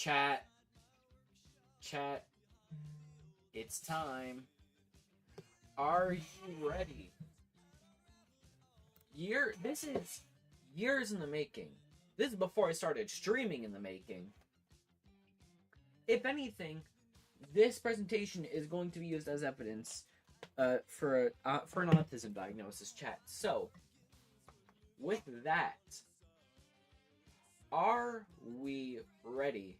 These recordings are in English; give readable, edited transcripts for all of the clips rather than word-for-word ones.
Chat, chat, it's time. Are you ready? This is years in the making. This is before I started streaming in the making. If anything, this presentation is going to be used as evidence for an autism diagnosis, chat. So, with that, are we ready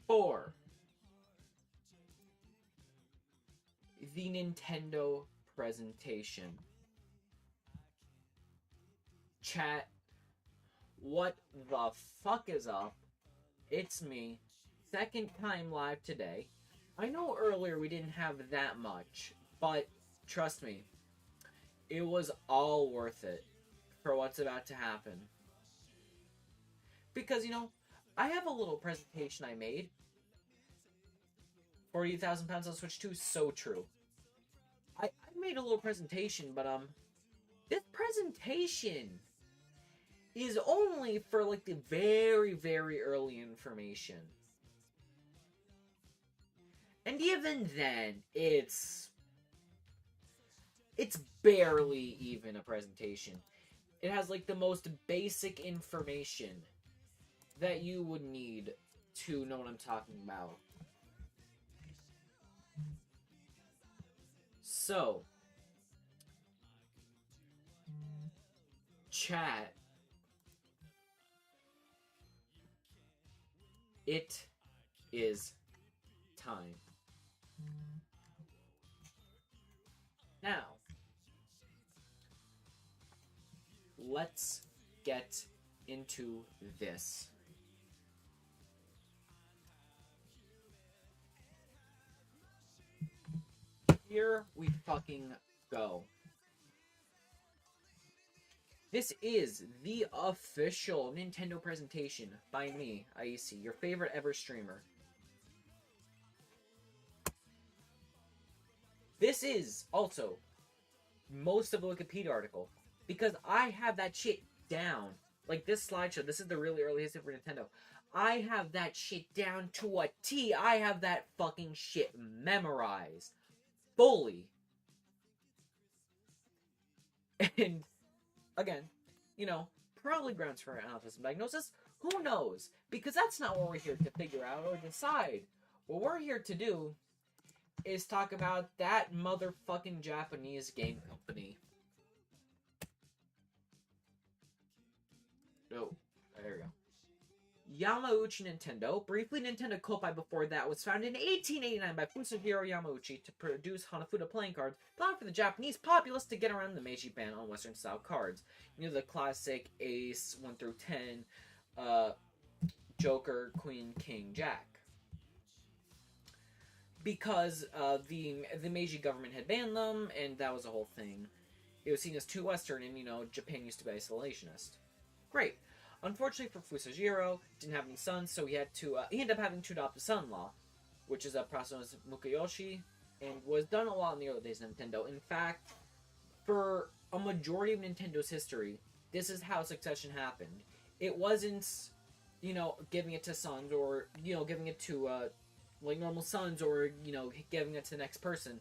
for the Nintendo presentation? Chat, what the fuck is up? It's me, second time live today. I know earlier we didn't have that much, but trust me, it was all worth it for what's about to happen. Because, I have a little presentation I made. 40,000 pounds on Switch 2, so true. I made a little presentation, but, this presentation is only for, the very, very early information. And even then, it's barely even a presentation. It has, the most basic information that you would need to know what I'm talking about. So, chat, it is time. Now, let's get into this. Here we fucking go. This is the official Nintendo presentation by me, Aisi, your favorite ever streamer. This is also most of the Wikipedia article, because I have that shit down. This slideshow, this is the really early history for Nintendo. I have that shit down to a T. I have that fucking shit memorized. Fully. And, again, probably grounds for an autism diagnosis. Who knows? Because that's not what we're here to figure out or decide. What we're here to do is talk about that motherfucking Japanese game company. Oh, there we go. Yamauchi Nintendo, briefly Nintendo Kopai before that, was founded in 1889 by Fusajiro Yamauchi to produce Hanafuda playing cards, allowing for the Japanese populace to get around the Meiji ban on Western-style cards. The classic Ace, 1 through 10, Joker, Queen, King, Jack. Because the Meiji government had banned them, and that was a whole thing. It was seen as too Western, and, Japan used to be isolationist. Great. Unfortunately for Fusajiro, didn't have any sons, so he ended up having to adopt a son-in-law, which is a process known as Mukayoshi, and was done a lot in the early days of Nintendo. In fact, for a majority of Nintendo's history, this is how succession happened. It wasn't, giving it to sons, or, giving it to, normal sons, or, giving it to the next person.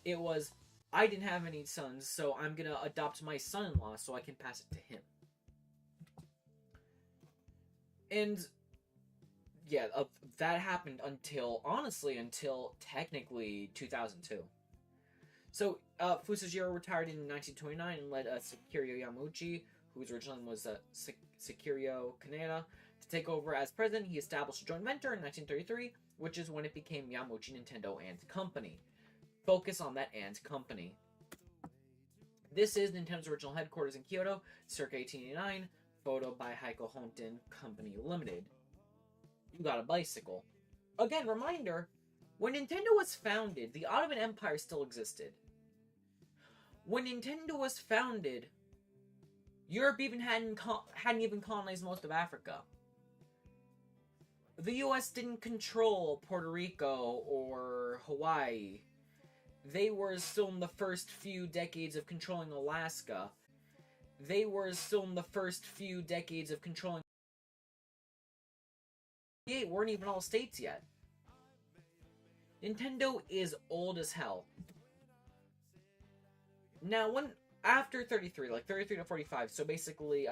It was, I didn't have any sons, so I'm gonna adopt my son-in-law so I can pass it to him. And, yeah, that happened until technically 2002. So, Fusajiro retired in 1929 and led Sekirio Yamauchi, whose original name was Sekirio Kaneda, to take over as president. He established a joint venture in 1933, which is when it became Yamauchi Nintendo and Company. Focus on that and Company. This is Nintendo's original headquarters in Kyoto, circa 1889. Photo by Heiko Honten Company Limited. You got a bicycle. Again, reminder, when Nintendo was founded, the Ottoman Empire still existed. When Nintendo was founded, Europe hadn't even colonized most of Africa. The US didn't control Puerto Rico or Hawaii. They were still in the first few decades of controlling Alaska. They were still in the first few decades of controlling weren't even all states yet. Nintendo is old as hell. Now, after 33, like 33 to 45, so basically,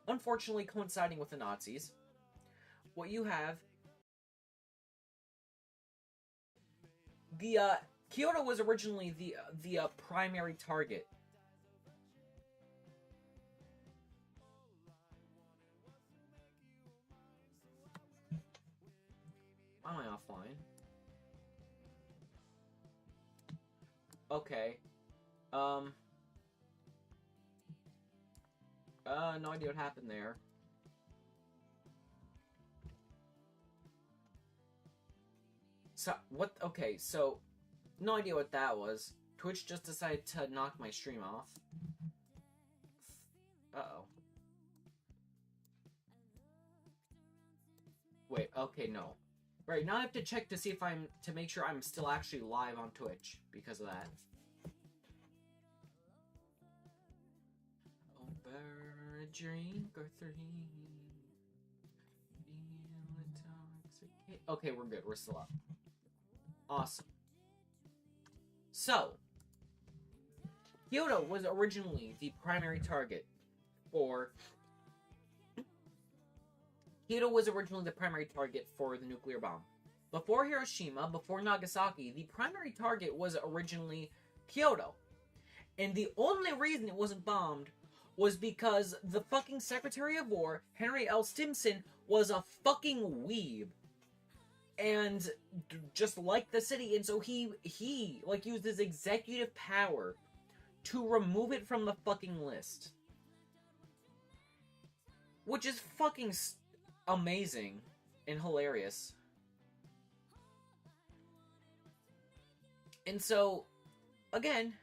unfortunately coinciding with the Nazis, what you have, Kyoto was originally the primary target. Why am I offline? Okay. No idea what happened there. So, what? Okay, so, no idea what that was. Twitch just decided to knock my stream off. Uh-oh. Wait, okay, no. Right, now I have to check to see if to make sure I'm still actually live on Twitch because of that. Over a drink or three. Okay, we're good. We're still up. Awesome. So, Kyoto was originally the primary target for... Kyoto was originally the primary target for the nuclear bomb. Before Hiroshima, before Nagasaki, the primary target was originally Kyoto. And the only reason it wasn't bombed was because the fucking Secretary of War, Henry L. Stimson, was a fucking weeb. And just liked the city, and so he like used his executive power to remove it from the fucking list. Which is fucking amazing and hilarious. And so, again,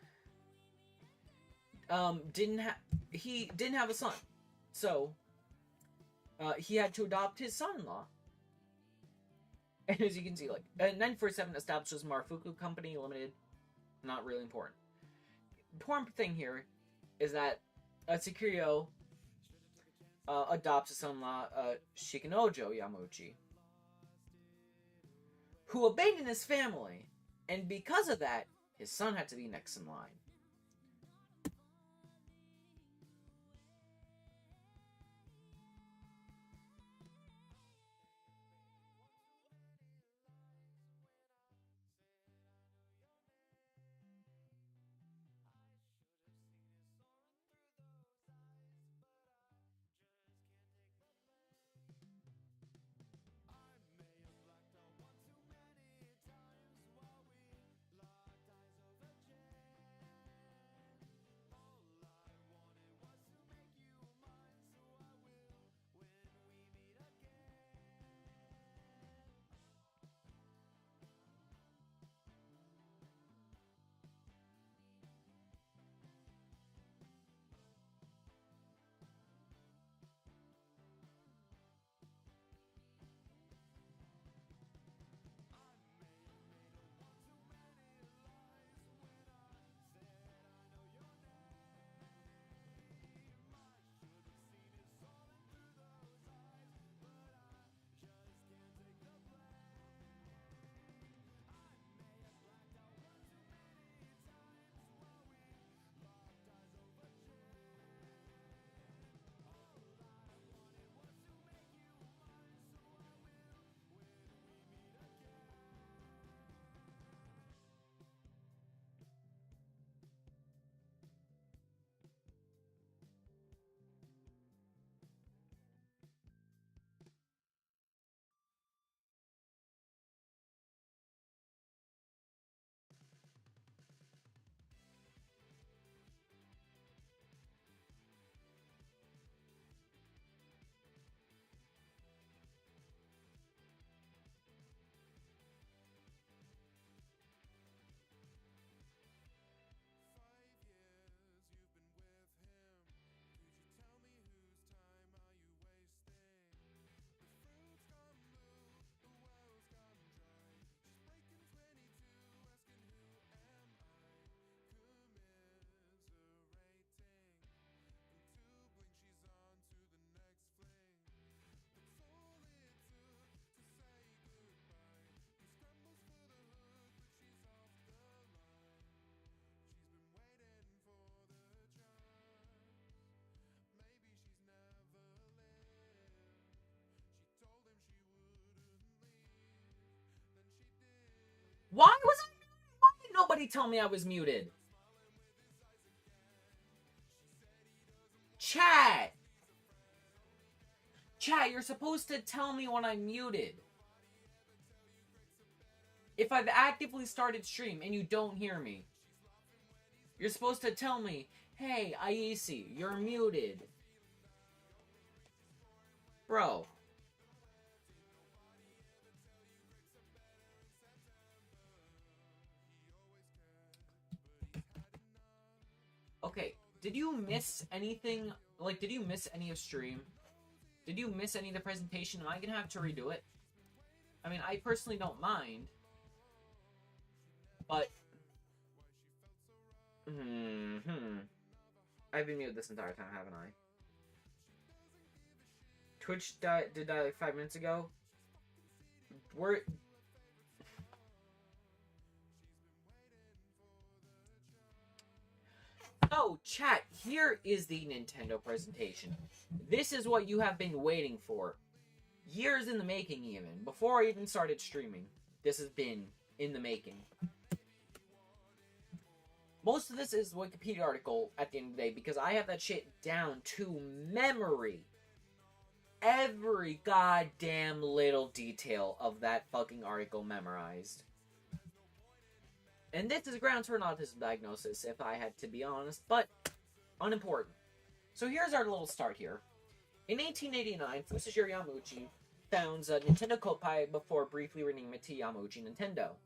he didn't have a son. So, he had to adopt his son-in-law. And as you can see, like, 947 establishes Marufuku Company Limited. Not really important. Important thing here is that Tsukuyo adopts his son-in-law, Shikinojo Yamauchi, who abandoned his family, and because of that, his son had to be next in line. Somebody tell me I was muted. Chat! Chat, you're supposed to tell me when I'm muted. If I've actively started stream and you don't hear me, you're supposed to tell me, hey, Aisi, you're muted. Bro. Okay, did you miss anything? Like, did you miss any of stream? Did you miss any of the presentation? Am I gonna have to redo it? I mean, I personally don't mind. But... I've been muted this entire time, haven't I? Twitch did die like 5 minutes ago. We're... Oh, chat, here is the Nintendo presentation. This is what you have been waiting for. Years in the making, even. Before I even started streaming, this has been in the making. Most of this is Wikipedia article at the end of the day, because I have that shit down to memory. Every goddamn little detail of that fucking article memorized. And this is grounds for an autism diagnosis, if I had to be honest, but unimportant. So here's our little start here. In 1889, Fusajiro Yamauchi founds Nintendo Kopai before briefly renaming it to Yamauchi Nintendo.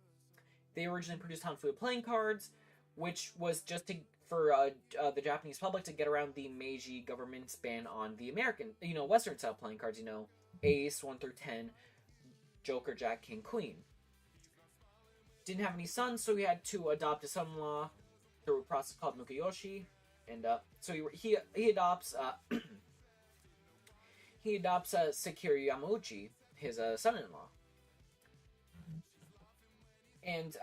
They originally produced Hanfuyu playing cards, which was just for the Japanese public to get around the Meiji government's ban on the American, Western style playing cards, Ace, 1 through 10, Joker, Jack, King, Queen. Didn't have any sons, so he had to adopt a son-in-law through a process called Mukayoshi, and so he adopts Sekiro Yamauchi, his son-in-law, and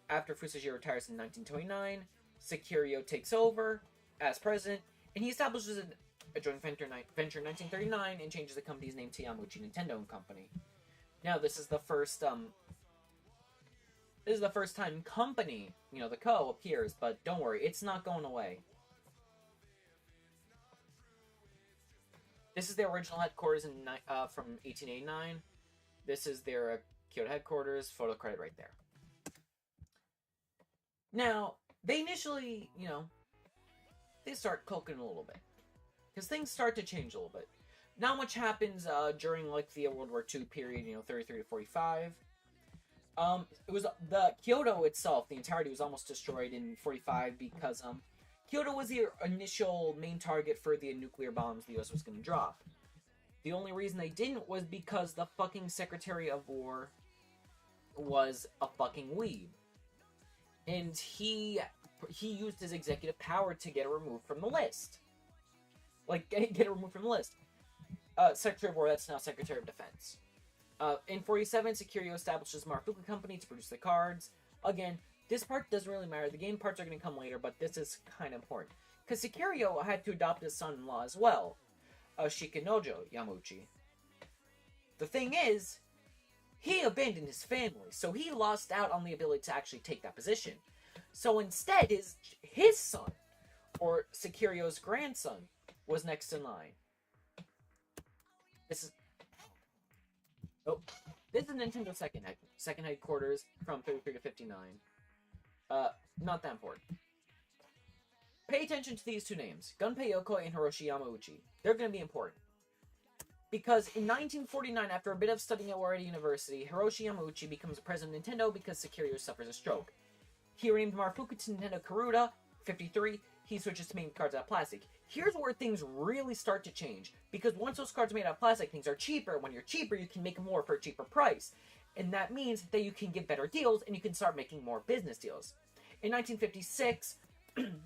after Fusajiro retires in 1929, Sekiro takes over as president, and he establishes a joint venture in 1939 and changes the company's name to Yamauchi Nintendo and Company. Now, this is the first time company, the co, appears, but don't worry, it's not going away. This is their original headquarters from 1889. This is their Kyoto headquarters, photo credit right there. Now, they initially, they start cooking a little bit. Because things start to change a little bit. Not much happens during, the World War II period, 33 to 45. It was the Kyoto itself, the entirety was almost destroyed in 45 because Kyoto was the initial main target for the nuclear bombs the US was going to drop. The only reason they didn't was because the fucking Secretary of War was a fucking weeb. And he used his executive power to get it removed from the list. Get it removed from the list. Secretary of War, that's now Secretary of Defense. In 47, Sekiro establishes Marufuku Company to produce the cards. Again, this part doesn't really matter. The game parts are going to come later, but this is kind of important. Because Sekiro had to adopt his son-in-law as well, Shikanojo Yamauchi. The thing is, he abandoned his family, so he lost out on the ability to actually take that position. So instead, his son, or Sekirio's grandson, was next in line. This is Nintendo's second headquarters from 33 to 59. Not that important. Pay attention to these two names, Gunpei Yokoi and Hiroshi Yamauchi. They're going to be important. Because in 1949, after a bit of studying at Warada University, Hiroshi Yamauchi becomes president of Nintendo because Sekiro suffers a stroke. He renamed Marufuku to Nintendo Karuta. 53, he switches to making cards out of plastic. Here's where things really start to change, because once those cards are made out of plastic, things are cheaper. When you're cheaper, you can make more for a cheaper price. And that means that you can get better deals, and you can start making more business deals. In 1956,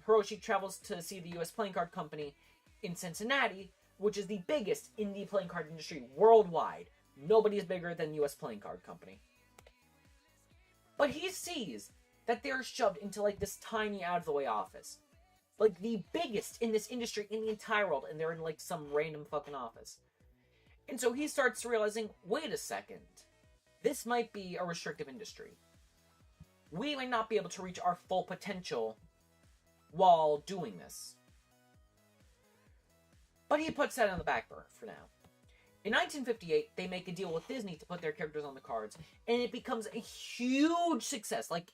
Hiroshi travels to see the US Playing Card Company in Cincinnati, which is the biggest indie playing card industry worldwide. Nobody is bigger than the US Playing Card Company. But he sees that they're shoved into, this tiny out-of-the-way office. The biggest in this industry in the entire world, and they're in, some random fucking office. And so he starts realizing, wait a second, this might be a restrictive industry. we may not be able to reach our full potential while doing this. But he puts that on the back burner for now. In 1958, they make a deal with Disney to put their characters on the cards, and it becomes a huge success, like,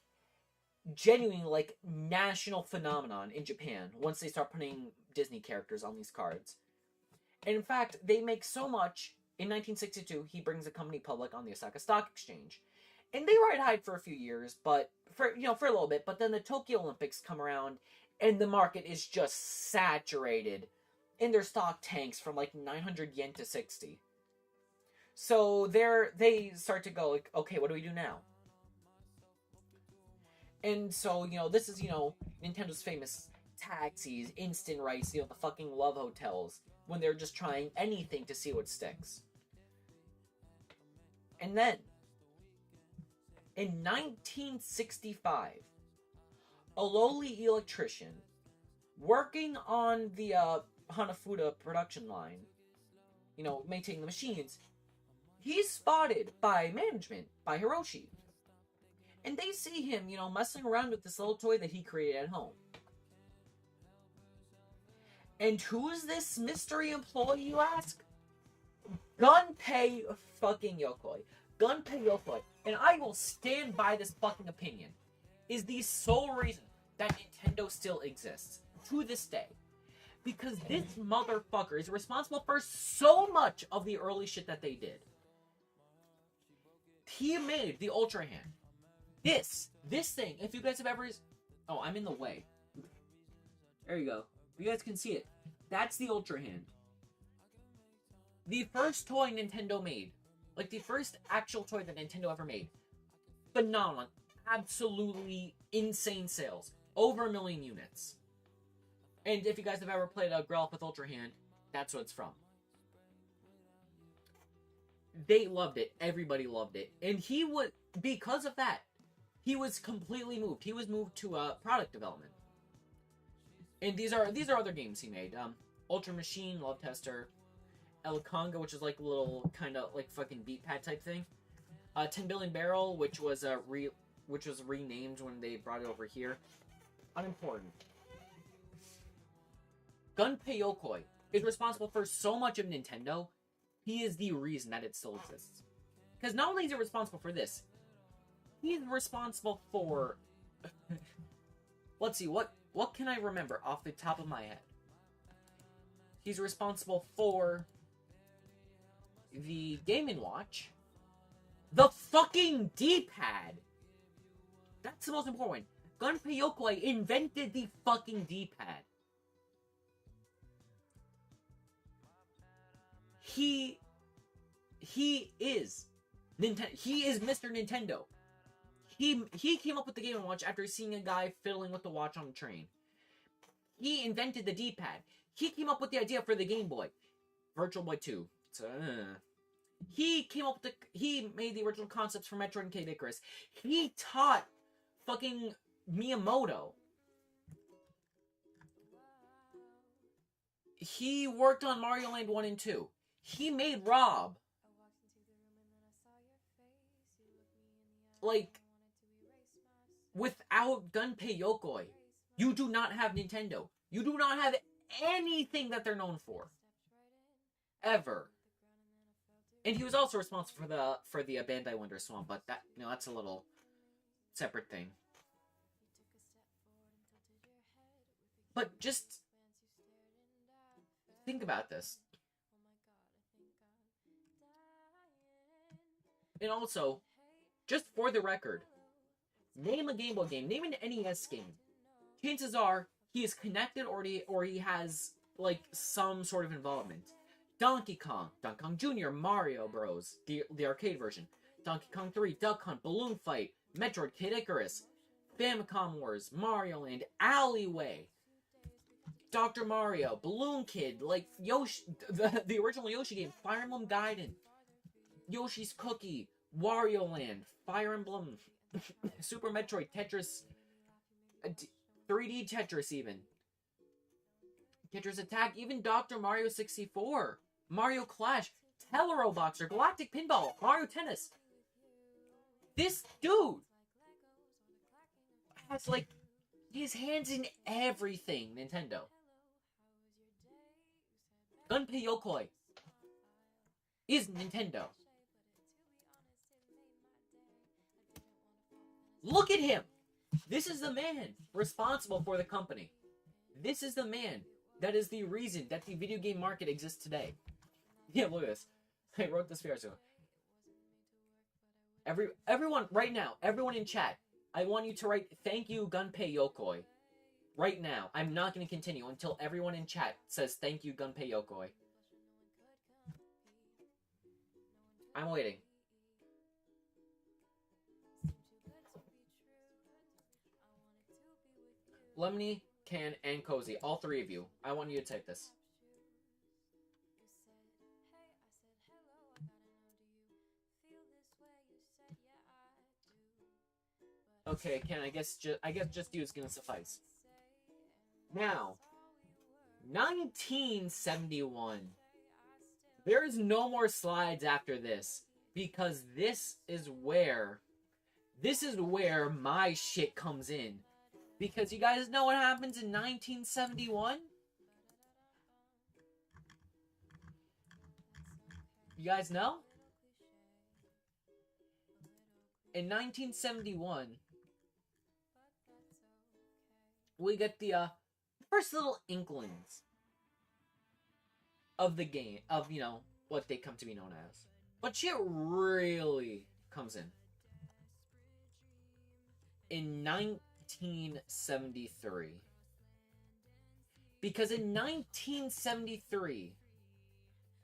genuinely, like, national phenomenon in Japan once they start putting Disney characters on these cards. And in fact, they make so much, in 1962, he brings the company public on the Osaka Stock Exchange. And they ride high for a few years, but, for a little bit, but then the Tokyo Olympics come around, and the market is just saturated, and their stock tanks from, like, 900 yen to 60. So they start to go, like, okay, what do we do now? And so, this is, Nintendo's famous taxis, instant rice, the fucking love hotels, when they're just trying anything to see what sticks. And then, in 1965, a lowly electrician, working on the Hanafuda production line, maintaining the machines, he's spotted by management, by Hiroshi. And they see him, messing around with this little toy that he created at home. And who's this mystery employee, you ask? Gunpei fucking Yokoi. Gunpei Yokoi, and I will stand by this fucking opinion, is the sole reason that Nintendo still exists to this day. Because this motherfucker is responsible for so much of the early shit that they did. He made the Ultra Hand. This thing, if you guys have ever... Oh, I'm in the way. There you go. You guys can see it. That's the Ultra Hand. The first toy Nintendo made. Like, the first actual toy that Nintendo ever made. Phenomenal. Absolutely insane sales. Over 1 million units. And if you guys have ever played a Growlithe with Ultra Hand, that's what it's from. They loved it. Everybody loved it. And he would... Because of that, he was completely moved. He was moved to product development. And these are other games he made. Ultra Machine, Love Tester, El Conga, which is like a little kind of like fucking beat pad type thing. 10 Billion Barrel, which was renamed when they brought it over here. Unimportant. Gunpei Yokoi is responsible for so much of Nintendo. He is the reason that it still exists. Because not only is he responsible for this, he's responsible for... Let's see, what can I remember off the top of my head? He's responsible for the Game & Watch, the fucking D-pad. That's the most important one. Gunpei Yokoi invented the fucking D-pad. He is Nintendo. He is Mr. Nintendo. He came up with the Game & Watch after seeing a guy fiddling with the watch on a train. He invented the D-pad. He came up with the idea for the Game Boy. Virtual Boy 2. He made the original concepts for Metroid and Kid Icarus. He taught fucking Miyamoto. He worked on Mario Land 1 and 2. He made Rob. Like, without Gunpei Yokoi, you do not have Nintendo. You do not have anything that they're known for. Ever. And he was also responsible for the Bandai Wonder Swan, but that, that's a little separate thing. But just think about this. And also, just for the record, name a Game Boy game, name an NES game. Chances are he is connected or he has like some sort of involvement. Donkey Kong Jr., Mario Bros, the arcade version, Donkey Kong 3, Duck Hunt, Balloon Fight, Metroid, Kid Icarus, Famicom Wars, Mario Land, Alleyway, Dr. Mario, Balloon Kid, like Yoshi, the original Yoshi game, Fire Emblem Gaiden, Yoshi's Cookie, Wario Land, Fire Emblem, Super Metroid, Tetris, 3D Tetris even, Tetris Attack, even Dr. Mario 64, Mario Clash, Telero Boxer, Galactic Pinball, Mario Tennis. This dude has, like, his hands in everything, Nintendo. Gunpei Yokoi is Nintendo. Look at him! This is the man responsible for the company. This is the man that is the reason that the video game market exists today. Yeah, look at this. I wrote this for you. Everyone, right now, everyone in chat, I want you to write, thank you, Gunpei Yokoi. Right now. I'm not going to continue until everyone in chat says, thank you, Gunpei Yokoi. I'm waiting. Lemony, Can, and Cozy, all three of you, I want you to type this. Okay, Ken, I guess just you is gonna suffice. Now, 1971. There is no more slides after this, because this is where my shit comes in. Because you guys know what happens in 1971? You guys know? In 1971, we get the first little inklings of the game, of, you know, what they come to be known as. But shit really comes in 1973. Because in 1973,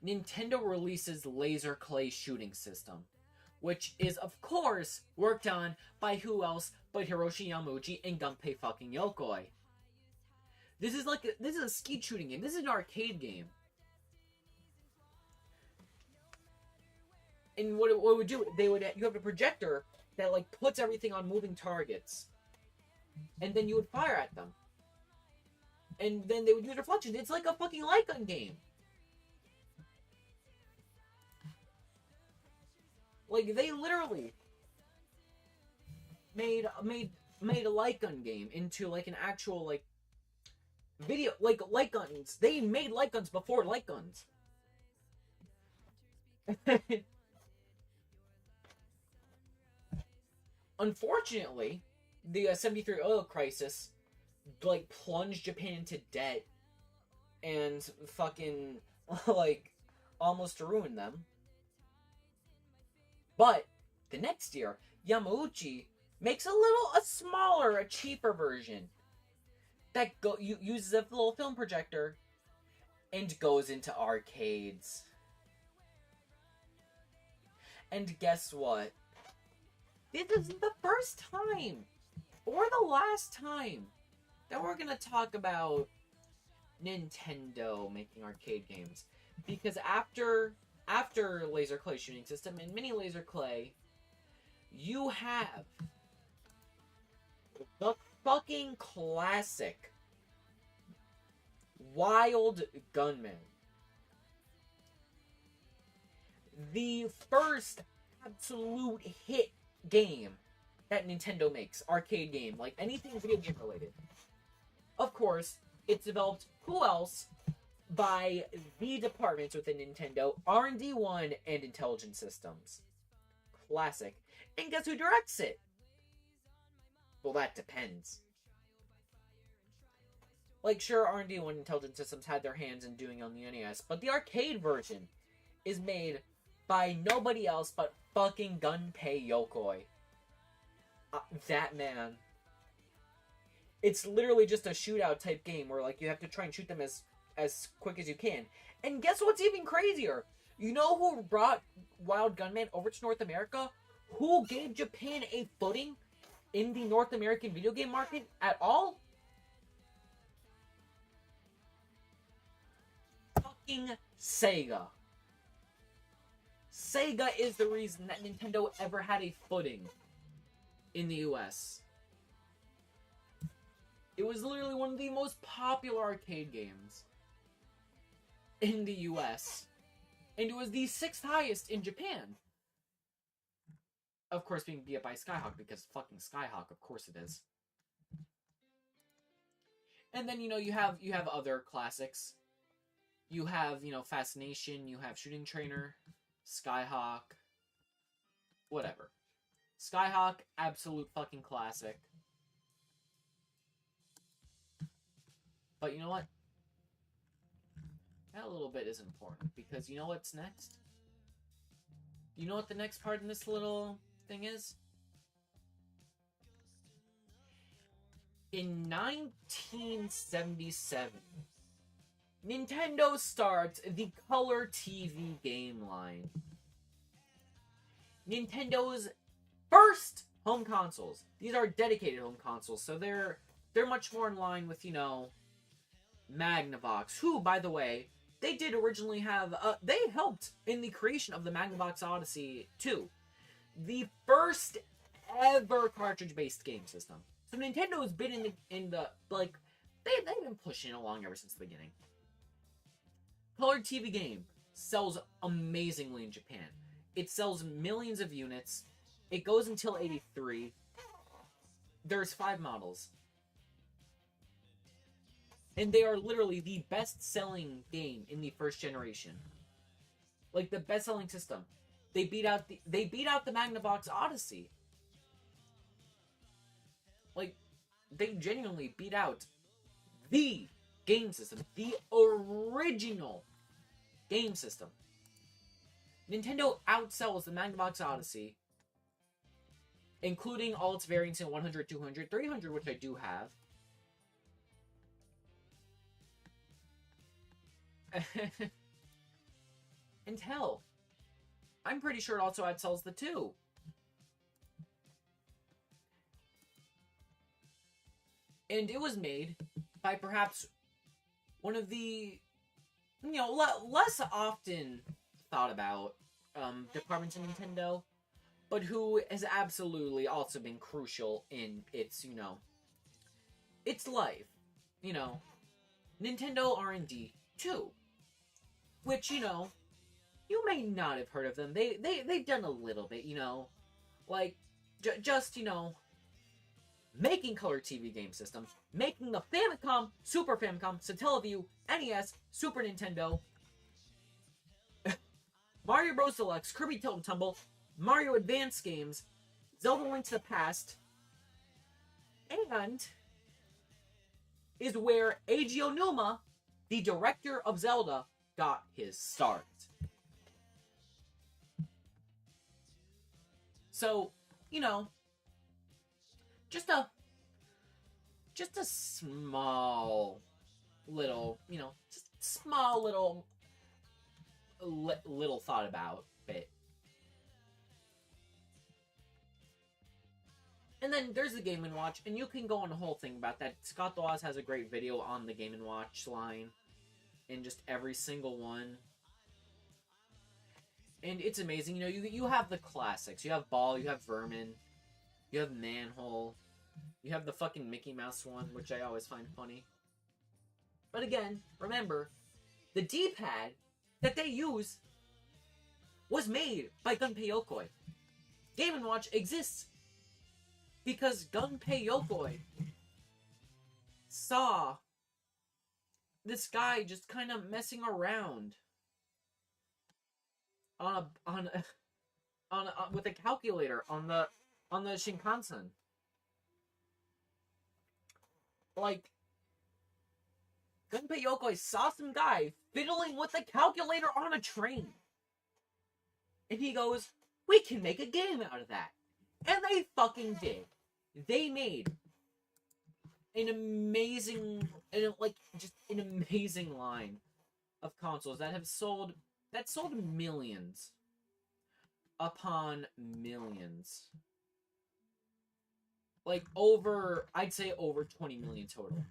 Nintendo releases Laser Clay Shooting System, which is, of course, worked on by who else but Hiroshi Yamauchi and Gunpei fucking Yokoi. This is a skeet shooting game. This is an arcade game. And what it would do, you have a projector that, like, puts everything on moving targets. And then you would fire at them. And then they would use reflections. It's like a fucking light gun game. Like, they literally made a light gun game into, like, an actual, like, video, like, light guns. They made light guns before light guns. Unfortunately, the 73 oil crisis, like, plunged Japan into debt and fucking, like, almost ruined them. But the next year, Yamauchi makes a smaller, a cheaper version that uses a little film projector and goes into arcades. And guess what? This isn't the first time or the last time that we're gonna talk about Nintendo making arcade games, because after Laser Clay Shooting System and Mini Laser Clay, you have the fucking classic Wild Gunman. The first absolute hit game that Nintendo makes, arcade game, like anything video game related. Of course, it's developed, who else, by the departments within Nintendo, R&D 1 and Intelligent Systems. Classic. And guess who directs it? Well, that depends. Like, sure, R&D 1 Intelligent Systems had their hands in doing it on the NES, but the arcade version is made by nobody else but fucking Gunpei Yokoi. That man. It's literally just a shootout type game where, like, you have to try and shoot them as quick as you can. And guess what's even crazier? You know who brought Wild Gunman over to North America? Who gave Japan a footing in the North American video game market at all? Fucking Sega. Sega is the reason that Nintendo ever had a footing in the US. It was literally one of the most popular arcade games in the US. And it was the 6th highest in Japan. Of course, being beat by Skyhawk, because fucking Skyhawk, of course it is. And then, you have other classics. You have, Fascination, you have Shooting Trainer, Skyhawk, whatever. Skyhawk, absolute fucking classic. But you know what? That little bit is important, because you know what's next? You know what the next part in this little thing is? In 1977, Nintendo starts the Color TV game line. Nintendo's first home consoles. These are dedicated home consoles, so they're much more in line with, Magnavox, who, by the way, they did originally have, they helped in the creation of the Magnavox Odyssey 2. The first ever cartridge-based game system. So Nintendo has been in the they've been pushing along ever since the beginning. Color TV game sells amazingly in Japan. It sells millions of units. It goes until 83. There's 5 models. And they are literally the best-selling game in the first generation. Like, the best-selling system. They beat out the Magnavox Odyssey. Like, they genuinely beat out the game system. The original game system. Nintendo outsells the Magnavox Odyssey, including all its variants in 100, 200, 300, which I do have. And hell, I'm pretty sure it also outsells the 2. And it was made by perhaps one of the, less often thought about departments in Nintendo, but who has absolutely also been crucial in its, its life. Nintendo R&D 2. Which, you may not have heard of them. They've done a little bit, like, just, making color TV game systems, making the Famicom, Super Famicom, Satellaview, NES, Super Nintendo, Mario Bros. Deluxe, Kirby Tilt and Tumble, Mario Advance games, Zelda Link to the Past, and is where Eiji Onuma, the director of Zelda, got his start. So, just a small little, little thought about bit. And then there's the Game & Watch, and you can go on a whole thing about that. Scott Dawes has a great video on the Game & Watch line, in just every single one. And it's amazing. You have the classics. You have Ball, you have Vermin, you have Manhole, you have the fucking Mickey Mouse one, which I always find funny. But again, remember, the D-pad that they use was made by Gunpei Yokoi. Game & Watch exists because Gunpei Yokoi saw this guy just kind of messing around with a calculator on the Shinkansen. Like, Gunpei Yokoi saw some guy fiddling with a calculator on a train. And he goes, we can make a game out of that. And they fucking did. They made an amazing line of consoles that sold millions upon millions. Like, I'd say over 20 million total.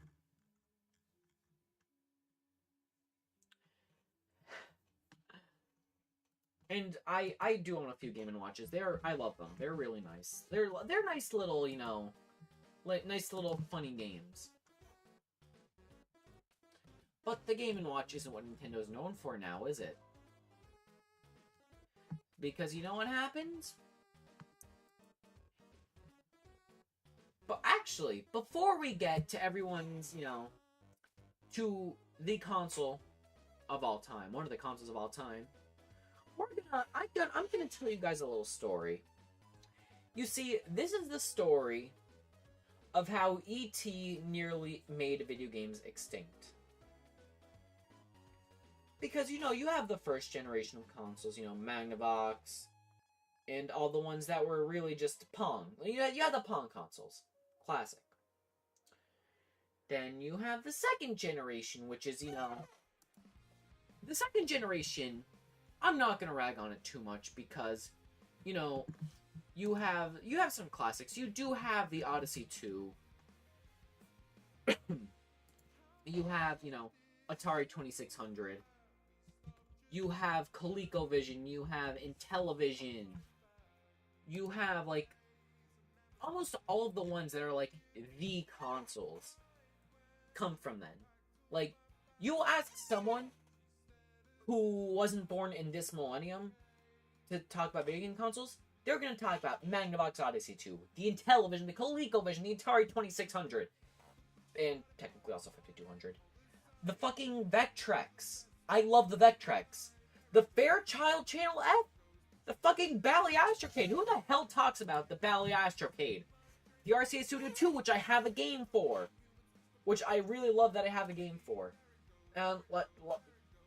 And I do own a few Game & Watches. I love them. They're really nice. They're nice little, nice little funny games. But the Game & Watch isn't what Nintendo's known for now, is it? Because you know what happens? But actually, before we get to everyone's, to the console of all time, one of the consoles of all time, I'm gonna tell you guys a little story. You see, this is the story of how E.T. nearly made video games extinct. Because, you know, you have the first generation of consoles, you know, Magnavox, and all the ones that were really just Pong. You had the Pong consoles. Classic. Then you have the second generation, which is, you know... The second generation, I'm not gonna rag on it too much because, you know, you have some classics. You do have the Odyssey 2. You have, you know, Atari 2600. You have ColecoVision. You have Intellivision. You have, like, almost all of the ones that are, like, the consoles come from then. Like, you'll ask someone who wasn't born in this millennium to talk about video game consoles, they're going to talk about Magnavox Odyssey 2, the Intellivision, the ColecoVision, the Atari 2600, and technically also 5200. The fucking Vectrex. I love the Vectrex. The Fairchild Channel F. The fucking Bally Astrocade. Who the hell talks about the Bally Astrocade? The RCA Studio 2, which I have a game for. Which I really love that I have a game for.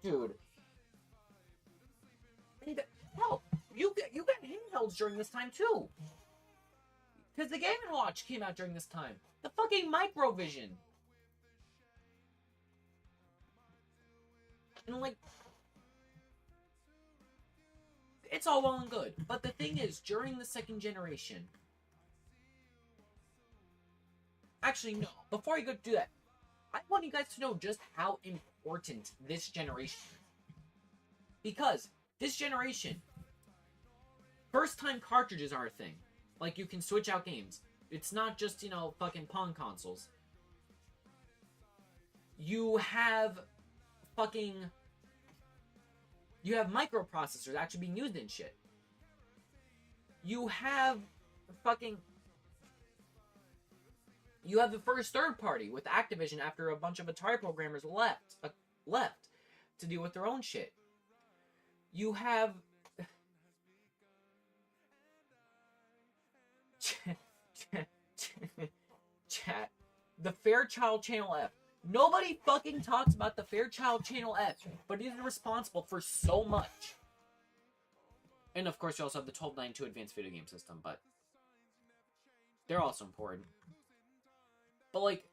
Dude. And, hell, you got handhelds during this time, too. Because the Game & Watch came out during this time. The fucking Microvision. And, like, it's all well and good. But the thing is, during the second generation... Actually, no. Before you go do that, I want you guys to know just how important this generation is. Because this generation, first-time cartridges are a thing. Like, you can switch out games. It's not just, you know, fucking Pong consoles. You have microprocessors actually being used in shit. You have the first third party with Activision after a bunch of Atari programmers left to deal with their own shit. You have chat the Fairchild Channel F. Nobody fucking talks about the Fairchild Channel F, but it is responsible for so much. And of course, you also have the 1292 Advanced Video Game System, but they're also important. But, like,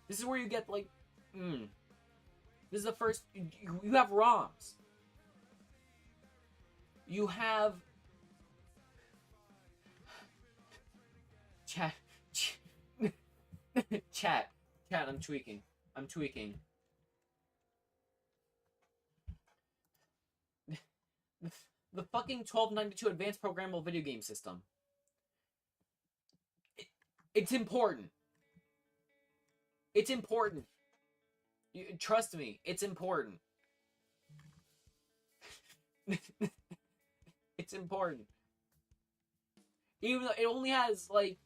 this is where you get, like, this is the first, you have ROMs. You have, chat, I'm tweaking. The fucking 1292 Advanced Programmable Video Game System. It's important. It's important. Trust me, it's important. It's important. Even though it only has, like...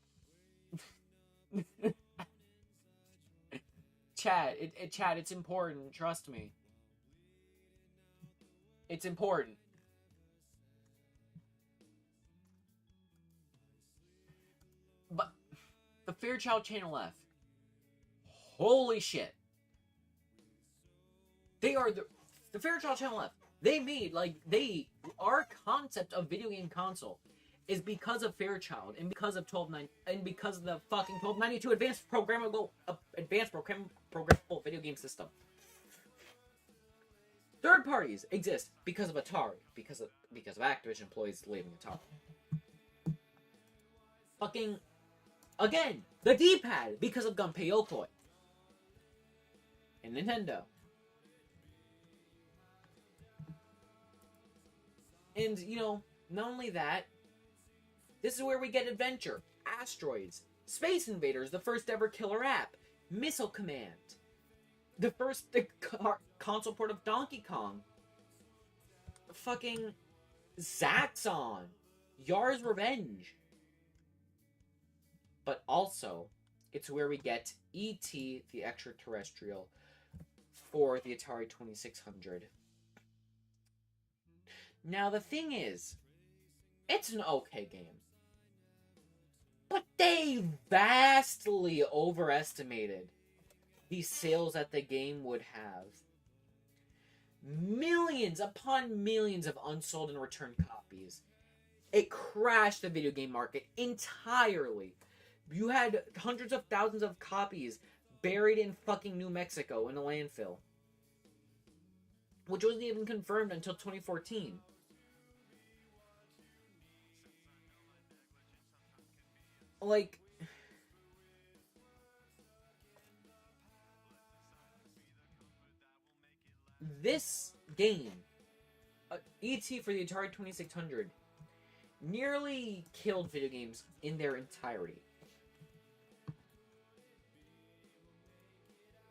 Chat, it's important. Trust me. It's important. But the Fairchild Channel F. Holy shit. They are the Fairchild Channel F. They made, like, our concept of video game console is because of Fairchild and because of 1290 and because of the fucking 1292 Advanced Programmable Video Game System. Third parties exist because of Atari, because of Activision employees leaving Atari. Fucking, again, the D-pad because of Gunpei Yokoi and Nintendo. And, you know, not only that, this is where we get adventure, Asteroids, Space Invaders, the first ever killer app, Missile Command, the first console port of Donkey Kong, fucking Zaxxon, Yar's Revenge. but also it's where we get E.T. the Extraterrestrial for the Atari 2600. Now, the thing is, it's an okay game. But they vastly overestimated the sales that the game would have. Millions upon millions of unsold and returned copies. It crashed the video game market entirely. You had hundreds of thousands of copies buried in fucking New Mexico in a landfill. Which wasn't even confirmed until 2014. Like, this game, E.T. for the Atari 2600, nearly killed video games in their entirety.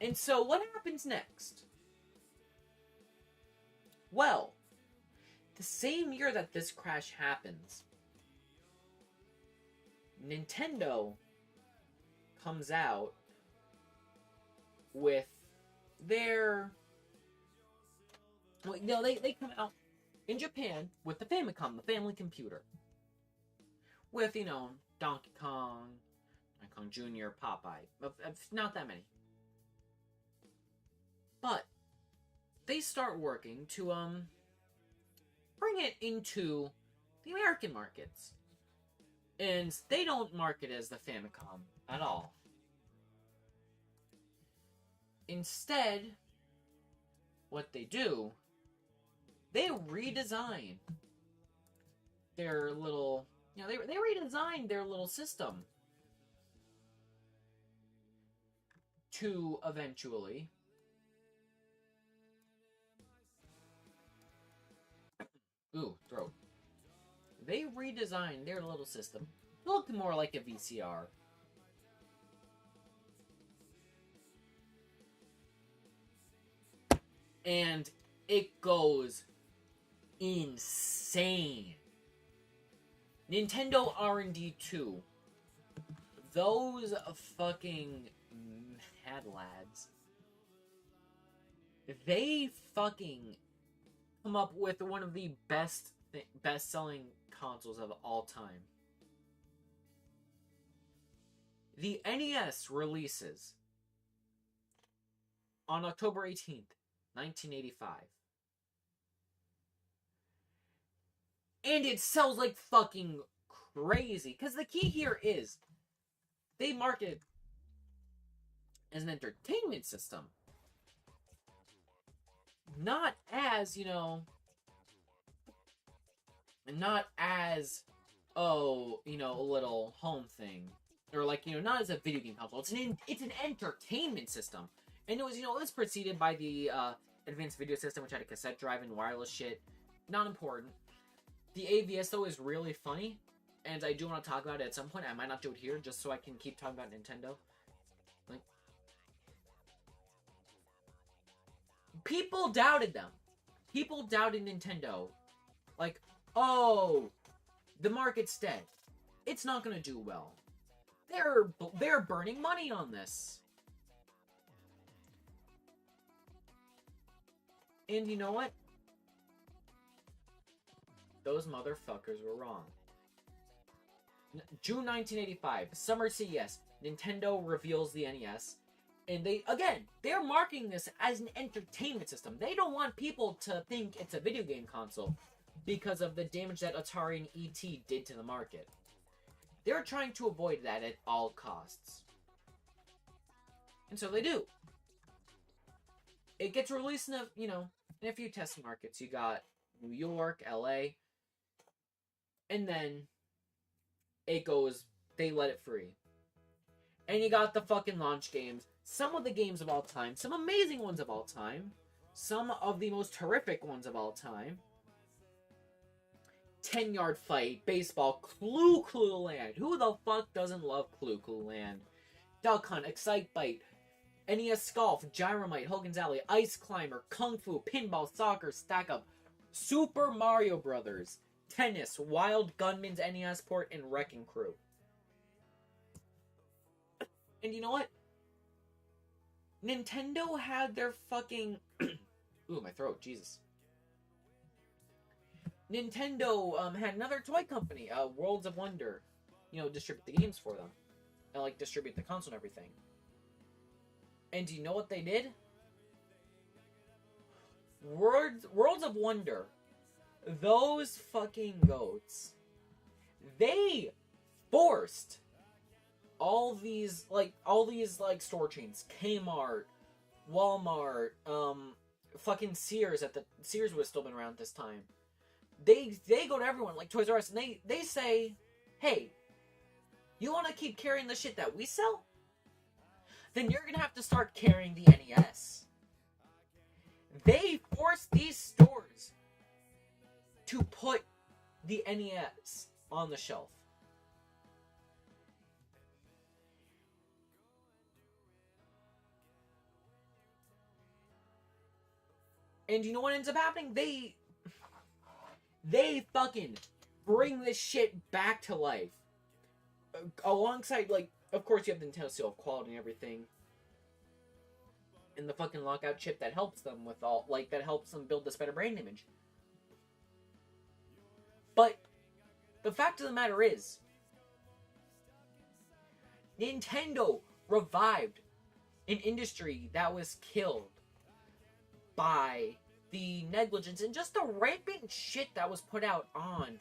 And so, what happens next? Well, the same year that this crash happens, Nintendo comes out with their... Well, no, they come out in Japan with the Famicom, the family computer. With, Donkey Kong Jr., Popeye. Not that many. But they start working to bring it into the American markets. And they don't market as the Famicom at all. Instead, what they do, they redesign their little, they redesigned their little system to eventually throat. They redesigned their little system. It looked more like a VCR. And it goes insane. Nintendo R&D 2. Those fucking mad lads. They fucking come up with one of the best-selling consoles of all time. The NES releases on October 18th, 1985. And it sells like fucking crazy. Because the key here is, they market it as an entertainment system. Not as, not as, a little home thing. Or like, not as a video game console. It's an entertainment system. And it was preceded by the advanced video system, which had a cassette drive and wireless shit. Not important. The AVS, though, is really funny. And I do want to talk about it at some point. I might not do it here, just so I can keep talking about Nintendo. Like, people doubted them. People doubted Nintendo. Like, oh, the market's dead. It's not going to do well. They're burning money on this. And you know what? Those motherfuckers were wrong. June 1985, Summer CES, Nintendo reveals the NES. And they're marketing this as an entertainment system. They don't want people to think it's a video game console because of the damage that Atari and ET did to the market. They're trying to avoid that at all costs. And so they do. It gets released in a few test markets. You got New York, LA, and then they let it free. And you got the fucking launch games. Some of the games of all time. Some amazing ones of all time. Some of the most horrific ones of all time. 10-Yard Fight, Baseball, Clue Land. Who the fuck doesn't love Clue Land? Duck Hunt, Excite Bite, NES Golf, Gyromite, Hogan's Alley, Ice Climber, Kung Fu, Pinball, Soccer, Stack Up, Super Mario Brothers, Tennis, Wild Gunman's NES port, and Wrecking Crew. And you know what? Nintendo had their fucking... Ooh, my throat, Jesus. Nintendo had another toy company, Worlds of Wonder, distribute the games for them. And, like, distribute the console and everything. And do you know what they did? Worlds of Wonder, those fucking goats, they forced all these store chains, Kmart, Walmart, fucking Sears Sears would have still been around at this time. They go to everyone, like Toys R Us, and they say, hey, you want to keep carrying the shit that we sell? Then you're gonna have to start carrying the NES. They forced these stores to put the NES on the shelf. And you know what ends up happening? They fucking bring this shit back to life. Alongside, like, of course you have the Nintendo seal of quality and everything. And the fucking lockout chip that helps them with all, like, that helps them build this better brand image. But the fact of the matter is, Nintendo revived an industry that was killed by the negligence and just the rampant shit that was put out on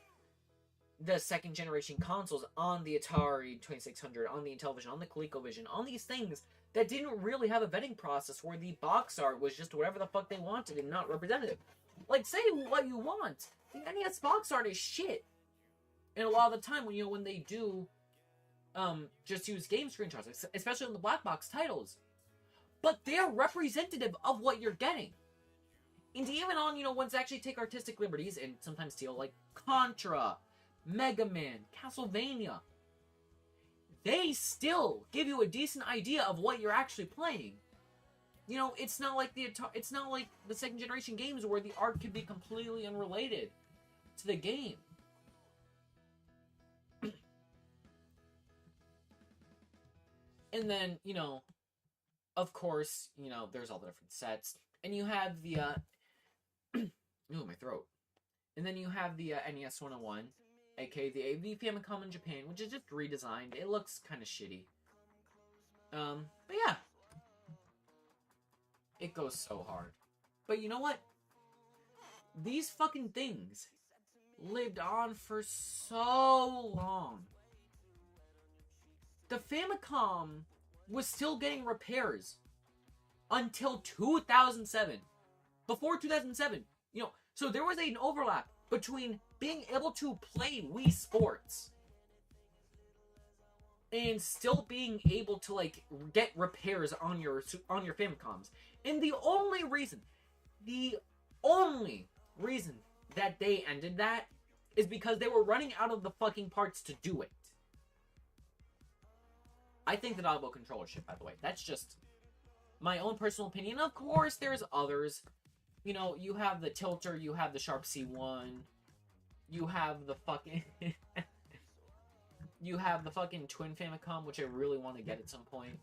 the second generation consoles, on the Atari 2600, on the Intellivision, on the ColecoVision, on these things that didn't really have a vetting process, where the box art was just whatever the fuck they wanted and not representative. Like, say what you want, the NES box art is shit. And a lot of the time, when they do just use game screenshots, especially on the black box titles, but they're representative of what you're getting. And even on, ones that actually take artistic liberties and sometimes steal, like Contra, Mega Man, Castlevania, they still give you a decent idea of what you're actually playing. It's not like the second generation games where the art could be completely unrelated to the game. And then, of course, there's all the different sets. And you have the, ooh, my throat. And then you have the NES 101, aka the AV Famicom in Japan, which is just redesigned. It looks kind of shitty. But yeah. It goes so hard. But you know what? These fucking things lived on for so long. The Famicom was still getting repairs until 2007. Before 2007, so there was an overlap between being able to play Wii Sports and still being able to, like, get repairs on your Famicoms. And the only reason that they ended that is because they were running out of the fucking parts to do it. I think that audible controller shit, by the way. That's just my own personal opinion. Of course, there's others. You have the Tilter, you have the Sharp C1, you have the fucking... you have the fucking Twin Famicom, which I really want to get at some point.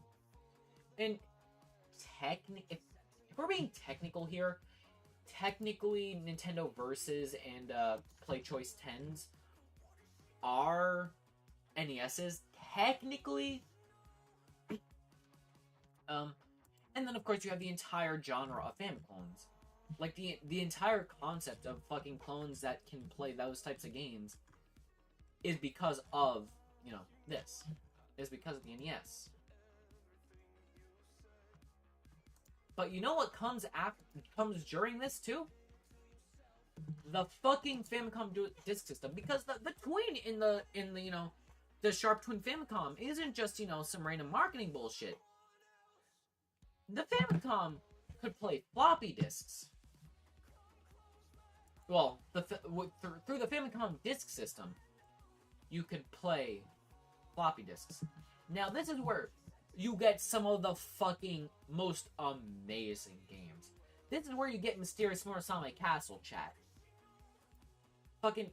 And if we're being technical here, technically Nintendo Versus and Play Choice 10s are NESs, technically. And then of course you have the entire genre of Famiclones. Like the entire concept of fucking clones that can play those types of games is because of, this. Is because of the NES. But you know what comes during this too? The fucking Famicom disk system. Because the twin in the the Sharp Twin Famicom isn't just, some random marketing bullshit. The Famicom could play floppy disks. Well, through the Famicom disk system, you could play floppy disks. Now, this is where you get some of the fucking most amazing games. This is where you get Mysterious Murasame Castle, chat. Fucking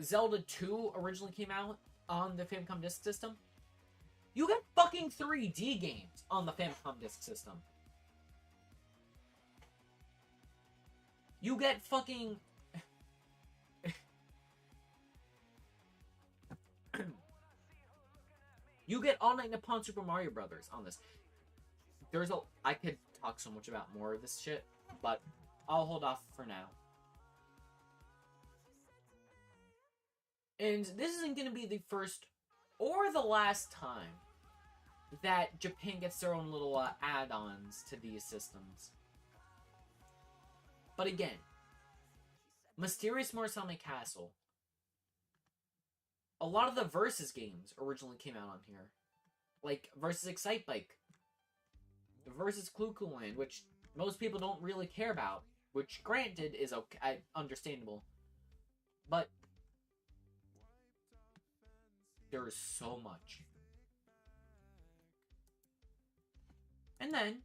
Zelda 2 originally came out on the Famicom Disk System. You get fucking 3D games on the Famicom Disk System. You get fucking... You get All Night Nippon Super Mario Brothers on this. I could talk so much about more of this shit, but I'll hold off for now. And this isn't going to be the first or the last time that Japan gets their own little add-ons to these systems. But again, Mysterious Murakami Castle. A lot of the Versus games originally came out on here. Like Versus Excite Bike. Versus Clue Clue Land, which most people don't really care about. Which, granted, is okay, understandable. But there's so much. And then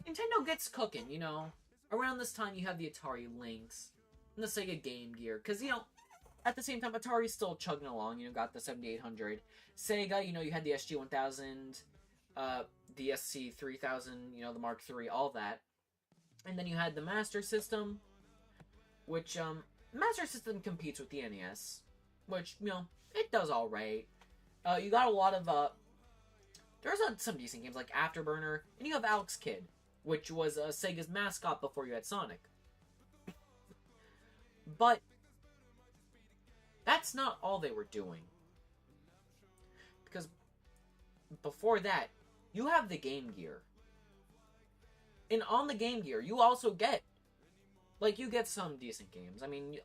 Nintendo gets cooking, you know. Around this time, you have the Atari Lynx and the Sega Game Gear. Because, you know, at the same time, Atari's still chugging along. You know, got the 7800. Sega, you know, you had the SG-1000, the SC-3000, you know, the Mark III, all that. And then you had the Master System, which, Master System competes with the NES, which, you know, it does alright. You got a lot of, there's some decent games like Afterburner, and you have Alex Kidd, which was Sega's mascot before you had Sonic. But that's not all they were doing. Because before that, you have the Game Gear. And on the Game Gear, you also get, like, you get some decent games. I mean,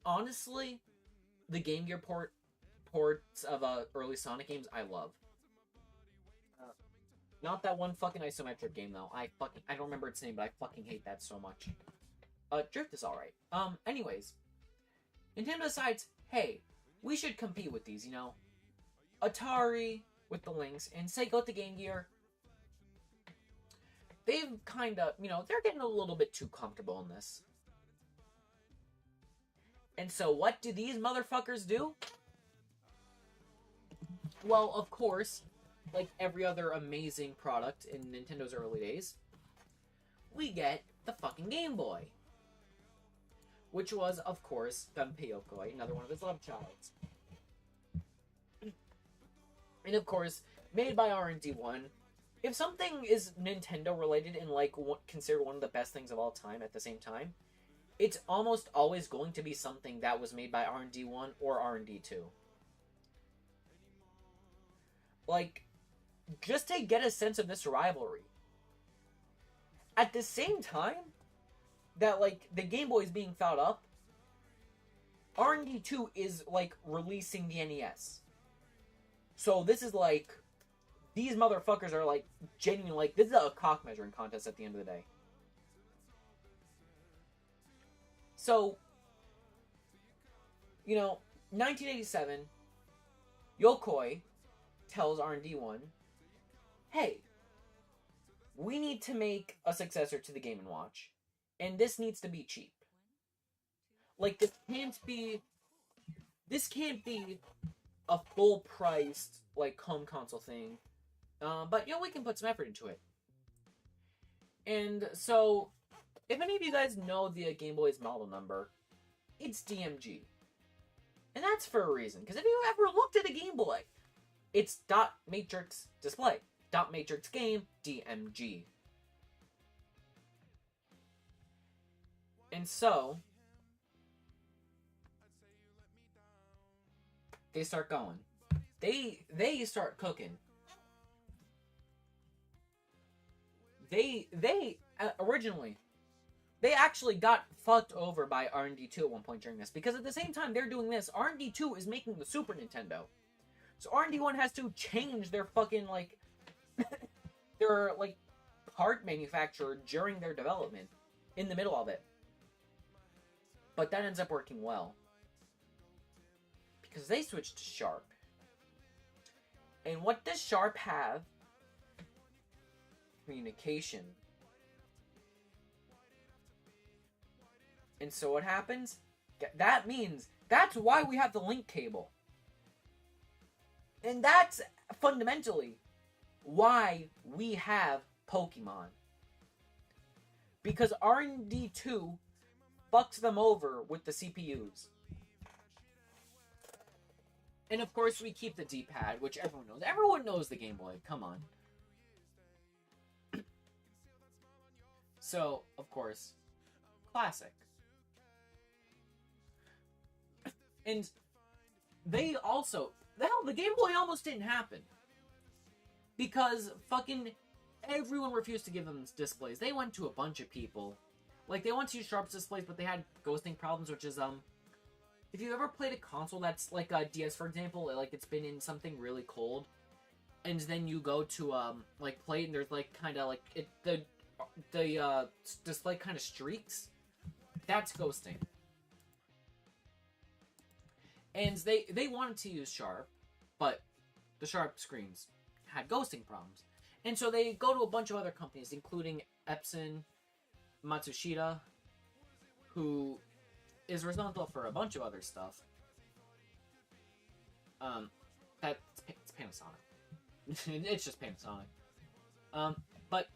honestly, the Game Gear ports of early Sonic games, I love. Not that one fucking isometric game, though. I don't remember its name, but I fucking hate that so much. Drift is alright. Anyways. Nintendo decides, hey, we should compete with these, you know. Atari with the Lynx, and Sega with the Game Gear. They've kind of, you know, they're getting a little bit too comfortable in this. And so what do these motherfuckers do? Well, of course, like every other amazing product in Nintendo's early days, we get the fucking Game Boy. Which was, of course, Gunpei Yokoi, another one of his love childs. And of course, made by R&D1. If something is Nintendo related and like considered one of the best things of all time at the same time, it's almost always going to be something that was made by R&D1 or R&D2. Like, just to get a sense of this rivalry. At the same time that, like, the Game Boy is being fouled up, R&D2 is, like, releasing the NES. So this is, like, these motherfuckers are, like, genuine, like, this is a cock measuring contest at the end of the day. So, you know, 1987, Yokoi tells R&D1, hey, we need to make a successor to the Game & Watch, and this needs to be cheap. Like, this can't be a full-priced, like, home console thing, but, you know, we can put some effort into it. And so, if any of you guys know the Game Boy's model number, it's DMG. And that's for a reason, because if you ever looked at a Game Boy, it's dot matrix display, dot matrix game, DMG. And so, they start going. They start cooking. Originally, they actually got fucked over by R&D2 at one point during this, because at the same time they're doing this, R&D2 is making the Super Nintendo. So R&D1 has to change their fucking, like, their, like, part manufacturer during their development, in the middle of it. But that ends up working well. Because they switched to Sharp. And what does Sharp have? Communication. And so what happens? That means, that's why we have the link cable. And that's fundamentally why we have Pokemon. Because R&D 2 fucks them over with the CPUs. And of course we keep the D-pad, which everyone knows. Everyone knows the Game Boy, come on. So, of course, classic. And they also... Hell, the Game Boy almost didn't happen. Because fucking everyone refused to give them displays. They went to a bunch of people. Like, they want to use Sharp's displays, but they had ghosting problems, which is, if you've ever played a console that's, like, a DS, for example, like, it's been in something really cold, and then you go to, like, play it, and there's, like, kind of, like, the display kind of streaks, that's ghosting. And they wanted to use Sharp, but the Sharp screens had ghosting problems. And so they go to a bunch of other companies, including Epson, Matsushita, who is responsible for a bunch of other stuff. It's Panasonic. It's just Panasonic. But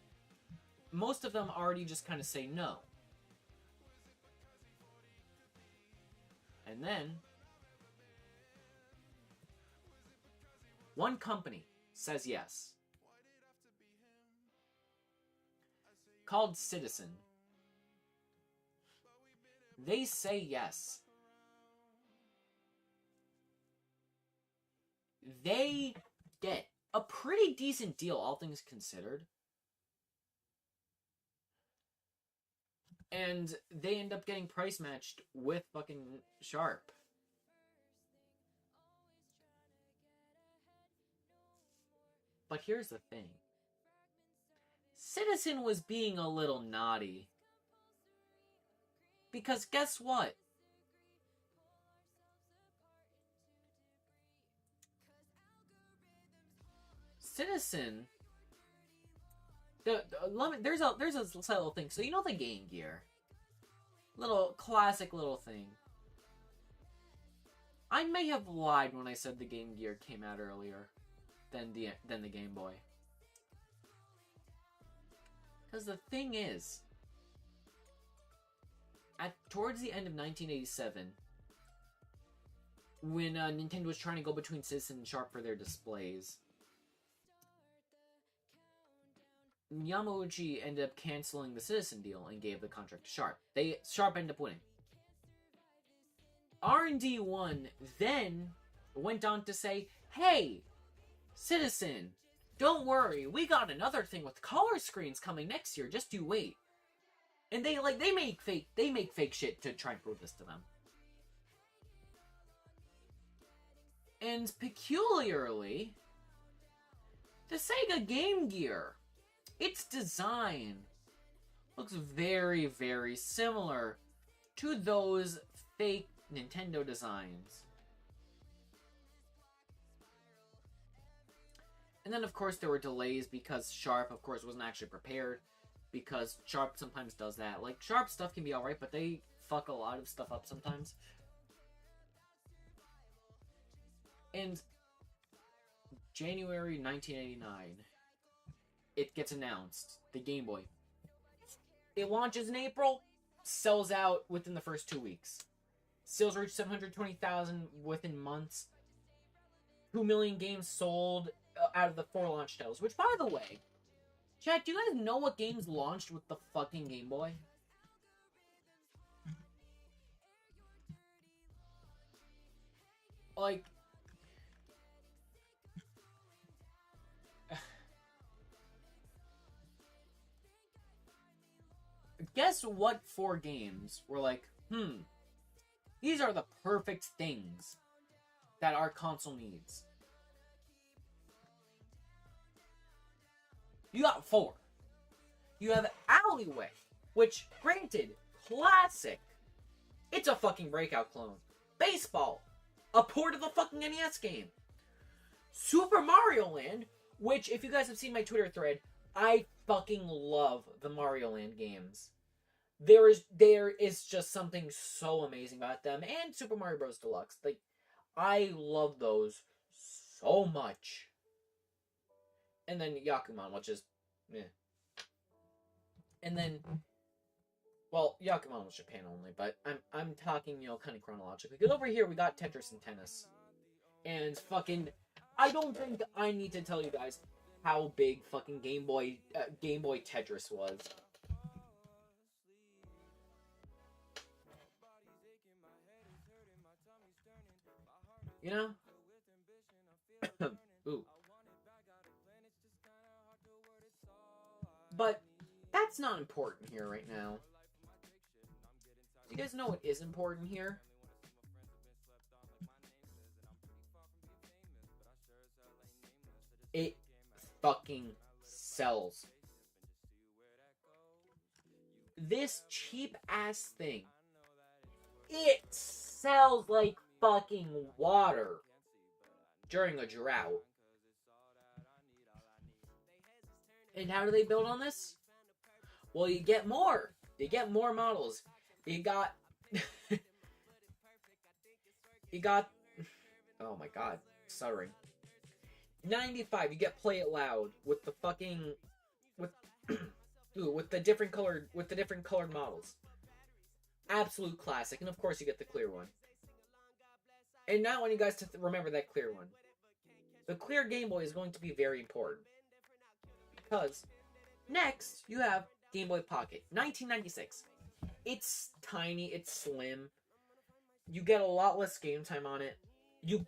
most of them already just kind of say no. And then one company says yes. Called Citizen. They say yes. They get a pretty decent deal, all things considered. And they end up getting price matched with fucking Sharp. But here's the thing. Citizen was being a little naughty. Because guess what? Citizen... There's a slight little thing. So you know the Game Gear? Little classic little thing. I may have lied when I said the Game Gear came out earlier than the Game Boy. Because the thing is, towards the end of 1987, when Nintendo was trying to go between Citizen and Sharp for their displays, Yamauchi ended up canceling the Citizen deal and gave the contract to Sharp. Sharp ended up winning. R&D 1 then went on to say, hey, Citizen, don't worry, we got another thing with color screens coming next year, just you wait. And they make fake shit to try and prove this to them. And peculiarly, the Sega Game Gear, its design looks very, very similar to those fake Nintendo designs. And then, of course, there were delays because Sharp, of course, wasn't actually prepared. Because Sharp sometimes does that. Like, Sharp stuff can be alright, but they fuck a lot of stuff up sometimes. And January 1989, it gets announced. The Game Boy. It launches in April, sells out within the first 2 weeks. Sales reach 720,000 within months. 2 million games sold out of the 4 launch titles. Which, by the way, chat, do you guys know what games launched with the fucking Game Boy? Like... Guess what 4 games were like, these are the perfect things that our console needs. You got 4. You have Alleyway, which, granted, classic. It's a fucking Breakout clone. Baseball, a port of the fucking NES game. Super Mario Land, which, if you guys have seen my Twitter thread, I fucking love the Mario Land games. There is just something so amazing about them. And Super Mario Bros. Deluxe. Like, I love those so much. And then Yakuman, which is meh. And then, well, Yakuman was Japan only, but I'm talking, you know, kind of chronologically. Because over here we got Tetris and Tennis. And fucking, I don't think I need to tell you guys how big fucking Game Boy Tetris was. You know? Ooh. But that's not important here right now. Do you guys know what is important here? It fucking sells. This cheap ass thing, it sells like fucking water during a drought. And how do they build on this? Well, you get more. You get more models. You got... you got... Oh my god. Stuttering. 95, you get Play It Loud with the fucking... With... Ooh, with the different colored models. Absolute classic. And of course you get the clear one. And now I want you guys to remember that clear one. The clear Game Boy is going to be very important. Because next you have Game Boy Pocket, 1996. It's tiny, it's slim. You get a lot less game time on it. You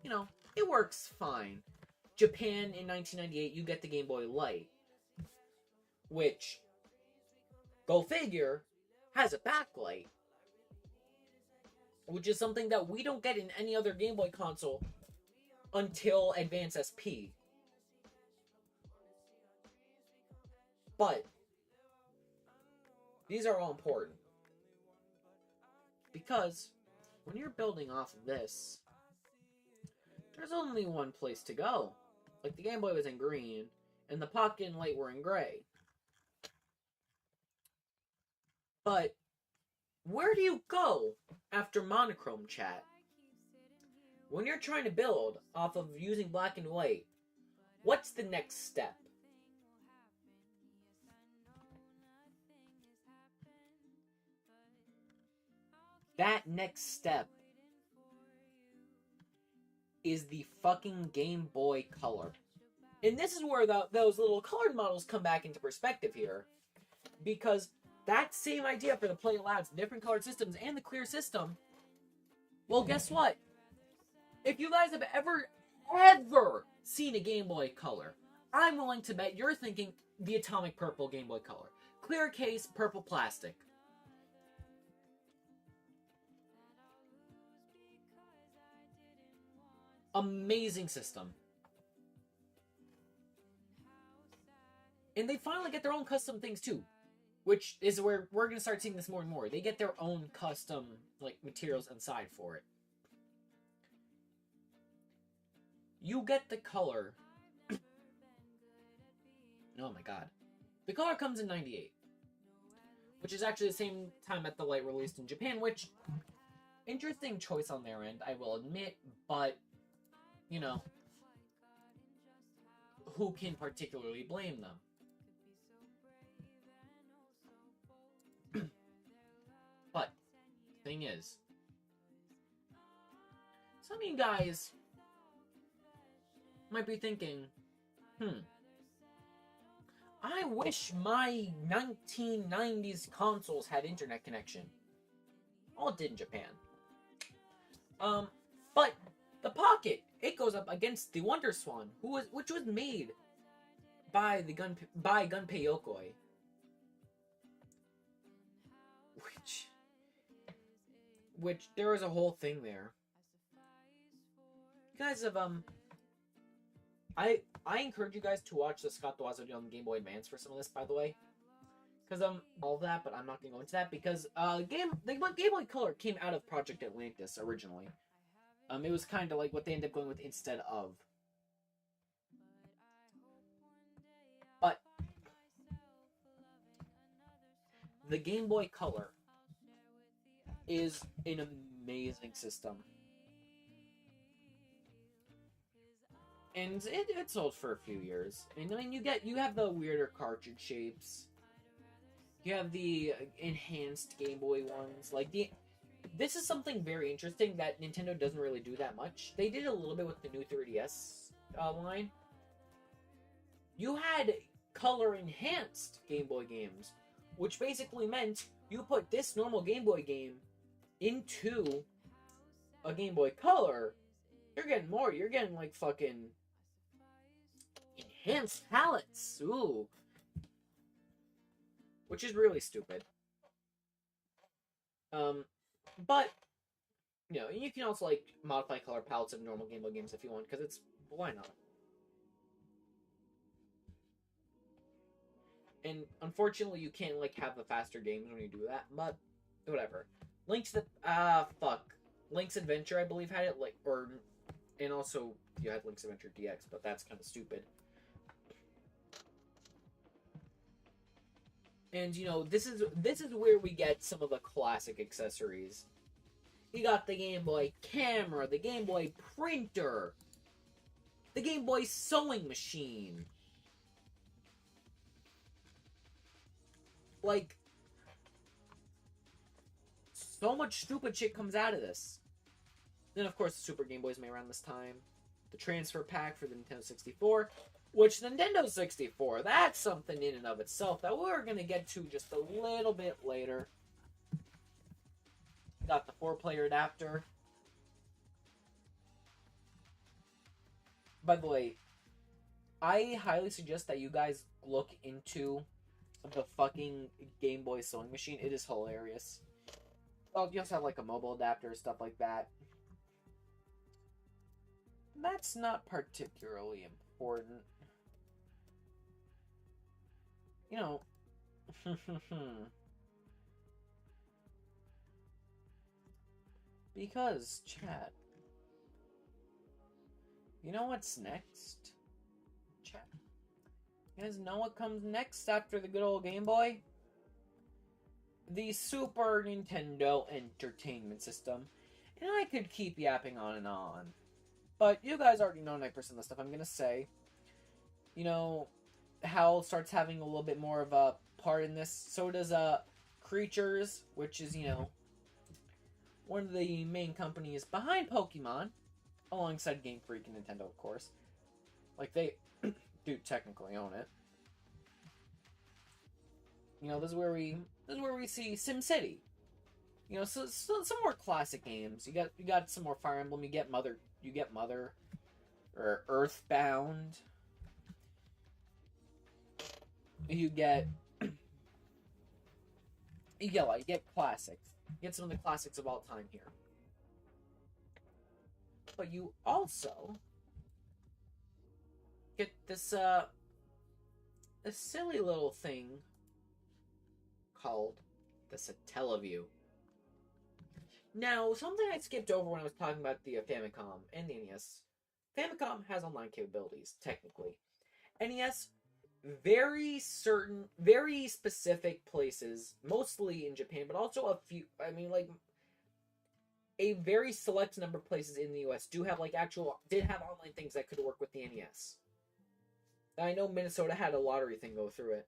know, it works fine. Japan in 1998, you get the Game Boy Light, which, go figure, has a backlight, which is something that we don't get in any other Game Boy console until Advance SP. But these are all important because when you're building off of this, there's only one place to go. Like the Game Boy was in green and the Pocket and Light were in gray. But where do you go after monochrome, chat? When you're trying to build off of using black and white, what's the next step? That next step is the fucking Game Boy Color. And this is where those little colored models come back into perspective here. Because that same idea for the Play It Louds, different colored systems, and the clear system, well, guess what? If you guys have ever seen a Game Boy Color, I'm willing to bet you're thinking the Atomic Purple Game Boy Color. Clear case, purple plastic. Amazing system. And they finally get their own custom things too, which is where we're going to start seeing this more and more. They get their own custom like materials inside for it. You get the color. Oh my god. The color comes in 98, which is actually the same time that the Light released in Japan, which, interesting choice on their end, I will admit, but, you know, who can particularly blame them? But, thing is, some of you guys might be thinking, I wish my 1990s consoles had internet connection. All it did in Japan. But the Pocket, it goes up against the Wonder Swan, which was made by Gunpei Yokoi. Which there was a whole thing there. You guys have I encourage you guys to watch the Scott Dwazzo on Game Boy Advance for some of this, by the way. Because all of that, but I'm not gonna go into that because the Game Boy Color came out of Project Atlantis originally. It was kind of like what they ended up going with instead of. But the Game Boy Color is an amazing system. And it sold for a few years. And I mean, you have the weirder cartridge shapes. You have the enhanced Game Boy ones. This is something very interesting that Nintendo doesn't really do that much. They did a little bit with the new 3DS line. You had color enhanced Game Boy games, which basically meant you put this normal Game Boy game into a Game Boy Color. You're getting more. You're getting like fucking enhanced palettes. Ooh. Which is really stupid. But, you know, you can also, like, modify color palettes of normal Game Boy games if you want, because it's, why not? And, unfortunately, you can't, like, have the faster games when you do that, but, whatever. Link's Adventure, I believe, had it, like, and also, you had Link's Adventure DX, but that's kind of stupid. And, you know, this is where we get some of the classic accessories. You got the Game Boy camera, the Game Boy printer, the Game Boy sewing machine. Like, so much stupid shit comes out of this. Then, of course, the Super Game Boys made around this time. The transfer pack for the Nintendo 64. Which, Nintendo 64, that's something in and of itself that we're going to get to just a little bit later. Got the 4-player adapter. By the way, I highly suggest that you guys look into the fucking Game Boy sewing machine. It is hilarious. Oh, you also have like a mobile adapter, stuff like that. That's not particularly important. You know, because, chat, you know what's next? Chat, you guys know what comes next after the good old Game Boy? The Super Nintendo Entertainment System. And I could keep yapping on and on. But you guys already know 9% of the stuff I'm gonna say. You know, Hal starts having a little bit more of a part in this. So does Creatures, which is, you know, one of the main companies behind Pokemon, alongside Game Freak and Nintendo, of course. Like, they do technically own it. You know, this is where we see SimCity. You know, so some more classic games. You got some more Fire Emblem. You get Mother, or Earthbound. You get classics. You get some of the classics of all time here. But you also get this a silly little thing called the Satellaview. Now, something I skipped over when I was talking about the Famicom and the NES. Famicom has online capabilities, technically. NES, very specific places, mostly in Japan, but also a few, I mean, like, a very select number of places in the US did have online things that could work with the NES. I know Minnesota had a lottery thing go through it.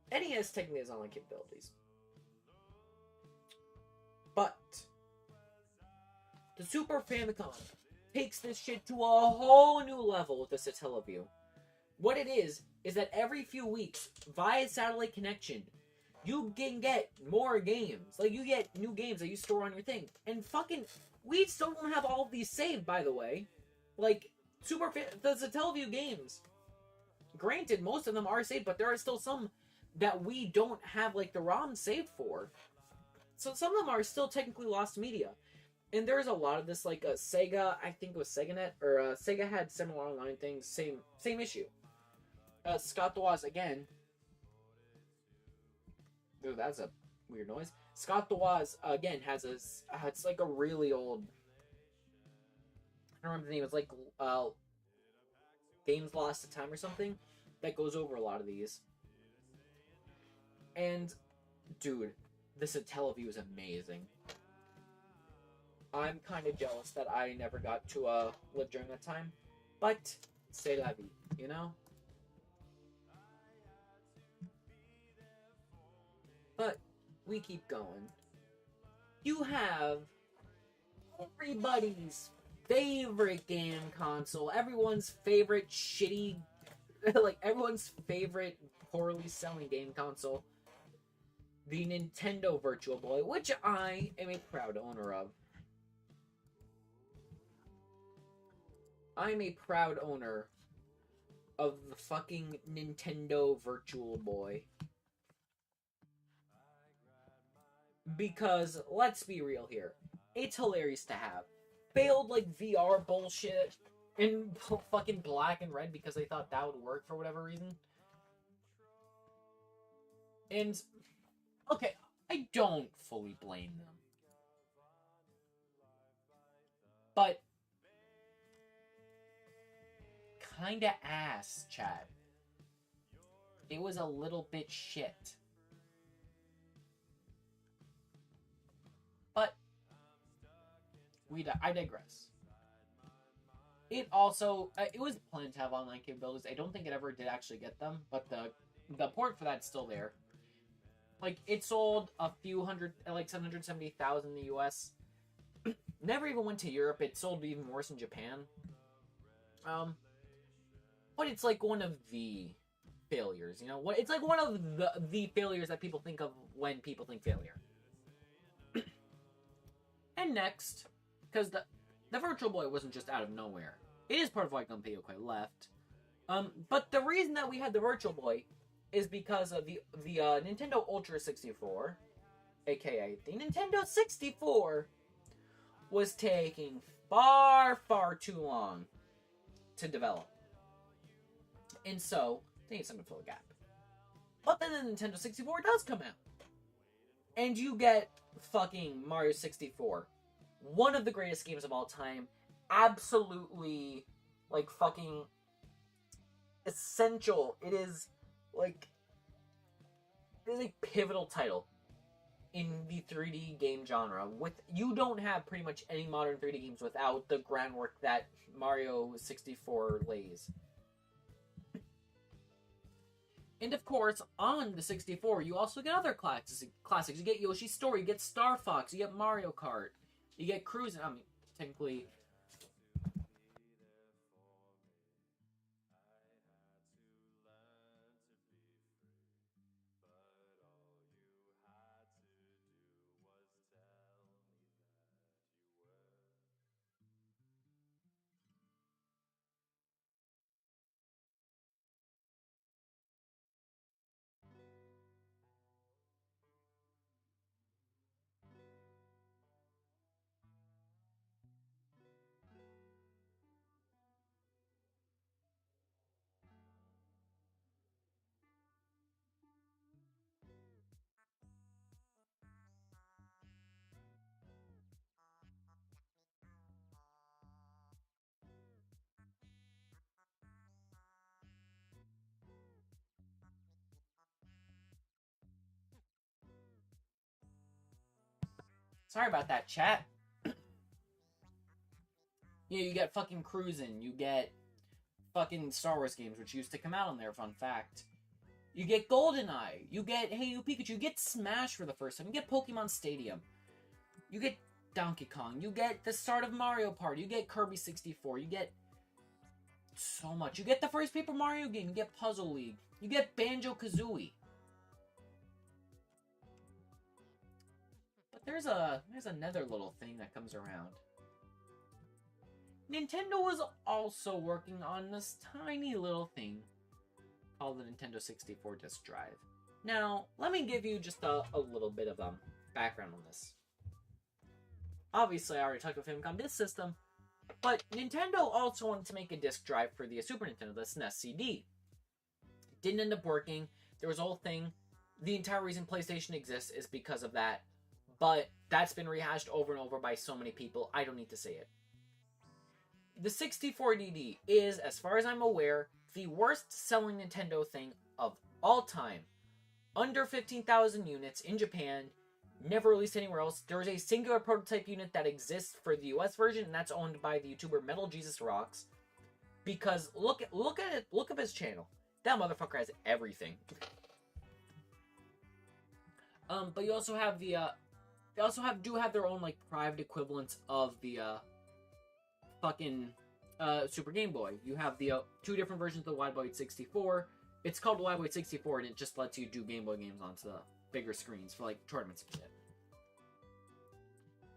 NES technically has online capabilities. But the Super Famicom takes this shit to a whole new level with the Satellaview. What it is that every few weeks, via satellite connection, you can get more games. Like, you get new games that you store on your thing. And fucking, we still don't have all of these saved, by the way. Like, the Satellaview games. Granted, most of them are saved, but there are still some that we don't have, like, the ROM saved for. So some of them are still technically lost media. And there's a lot of this, like, Sega, I think it was SegaNet, or Sega had similar online things, same issue. Scott DeWaz, again. Ooh, that's a weird noise. Scott DeWaz, again, has it's like a really old, I don't remember the name, it's like, Games Lost to Time or something, that goes over a lot of these. And, dude, the Satellaview is amazing. I'm kind of jealous that I never got to live during that time. But, c'est la vie, you know? But, we keep going. You have everybody's favorite game console, everyone's favorite shitty, like, everyone's favorite poorly selling game console, the Nintendo Virtual Boy, which I am a proud owner of. I'm a proud owner of the fucking Nintendo Virtual Boy. Because, let's be real here, it's hilarious to have. Failed, like, VR bullshit in fucking black and red because they thought that would work for whatever reason. And, okay, I don't fully blame them. But, kinda ass, chat. It was a little bit shit. But, I digress. It also, it was planned to have online capabilities. I don't think it ever did actually get them, but the port for that's still there. Like, it sold a few hundred, like 770,000 in the US. Never even went to Europe. It sold even worse in Japan. But it's like one of the failures, you know? It's like one of the failures that people think of when people think failure. And next, because the Virtual Boy wasn't just out of nowhere. It is part of why Gunpei Yokoi left. But the reason that we had the Virtual Boy is because of the Nintendo Ultra 64, aka the Nintendo 64, was taking far, far too long to develop. And so, they need something to fill the gap. But then the Nintendo 64 does come out. And you get fucking Mario 64. One of the greatest games of all time. Absolutely, like, fucking essential. It is a pivotal title in the 3D game genre. You don't have pretty much any modern 3D games without the groundwork that Mario 64 lays. And of course, on the 64, you also get other classics. You get Yoshi's Story, you get Star Fox, you get Mario Kart, you get Cruising. I mean, technically, sorry about that, chat. Yeah, you get fucking Cruisin', you get fucking Star Wars games, which used to come out on there, fun fact. You get GoldenEye, you get Hey You Pikachu, you get Smash for the first time, you get Pokemon Stadium, you get Donkey Kong, you get the start of Mario Party, you get Kirby 64, you get so much. You get the first Paper Mario game, you get Puzzle League, you get Banjo-Kazooie. But there's another little thing that comes around. Nintendo was also working on this tiny little thing called the Nintendo 64 disk drive. Now, let me give you just a little bit of background on this. Obviously, I already talked about Famicom Disk System, but Nintendo also wanted to make a disk drive for the Super Nintendo, the SNES CD. It didn't end up working. There was a whole thing. The entire reason PlayStation exists is because of that, but that's been rehashed over and over by so many people, I don't need to say it. The 64DD is, as far as I'm aware, the worst-selling Nintendo thing of all time. Under 15,000 units in Japan, Never released anywhere else. There is a singular prototype unit that exists for the US version, and that's owned by the YouTuber Metal Jesus Rocks. Because look at it, look up his channel. That motherfucker has everything. But you also have the they also do have their own like private equivalents of the fucking Super Game Boy. You have the two different versions of the Wide Boy 64. It's called Wide Boy 64, and it just lets you do Game Boy games onto the bigger screens for like tournaments and shit.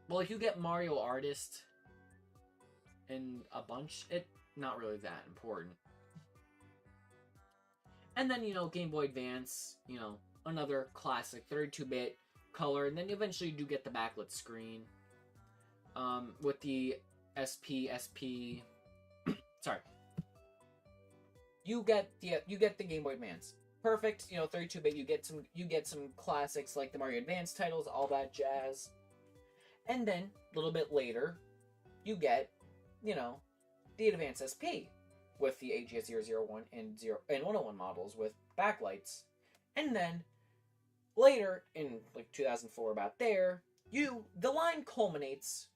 Well, if you get Mario Artist and a bunch, it's not really that important. And then, you know, Game Boy Advance, you know, another classic 32-bit color, and then eventually you do get the backlit screen with the SP. Sorry, you get the Game Boy Advance. Perfect, you know, 32-bit. You get some classics like the Mario Advance titles, all that jazz. And then a little bit later, you get, you know, the Advance SP with the AGS 001 and 101 models with backlights. And then later in like 2004, about there, the line culminates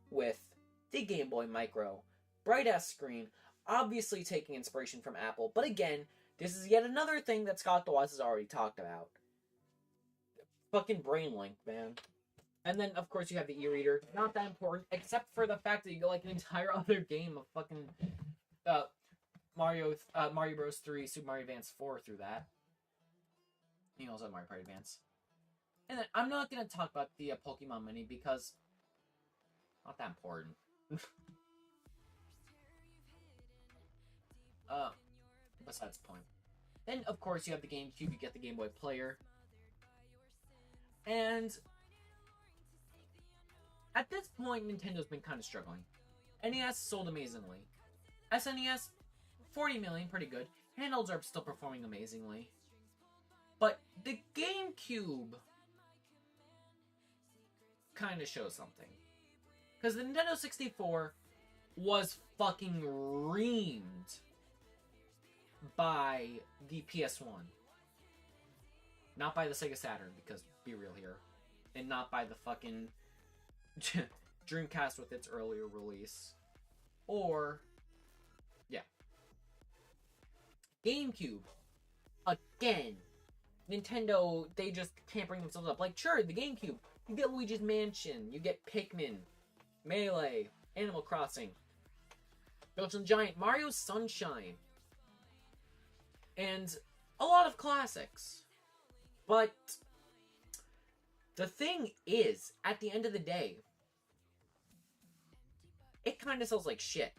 with the Game Boy Micro, bright ass screen, obviously taking inspiration from Apple. But again, this is yet another thing that Scott Dawes has already talked about. Fucking brain link, man. And then, of course, you have the e-reader. Not that important, except for the fact that you get, like, an entire other game of fucking Mario Bros. 3, Super Mario Advance 4 through that. You also have Mario Party Advance. And then, I'm not going to talk about the Pokemon Mini because not that important. Besides the point. Then, of course, you have the GameCube. You get the Game Boy Player. And at this point, Nintendo's been kind of struggling. NES sold amazingly. SNES, 40 million, pretty good. Handhelds are still performing amazingly. But the GameCube kind of shows something. Because the Nintendo 64 was fucking reamed by the PS1. Not by the Sega Saturn, because be real here. And not by the fucking Dreamcast with its earlier release. Or, yeah. GameCube. Again. Nintendo, they just can't bring themselves up. Like, sure, the GameCube. You get Luigi's Mansion. You get Pikmin. Melee. Animal Crossing. Belgian Giant. Mario Sunshine. And a lot of classics. But the thing is, at the end of the day, it kind of sells like shit.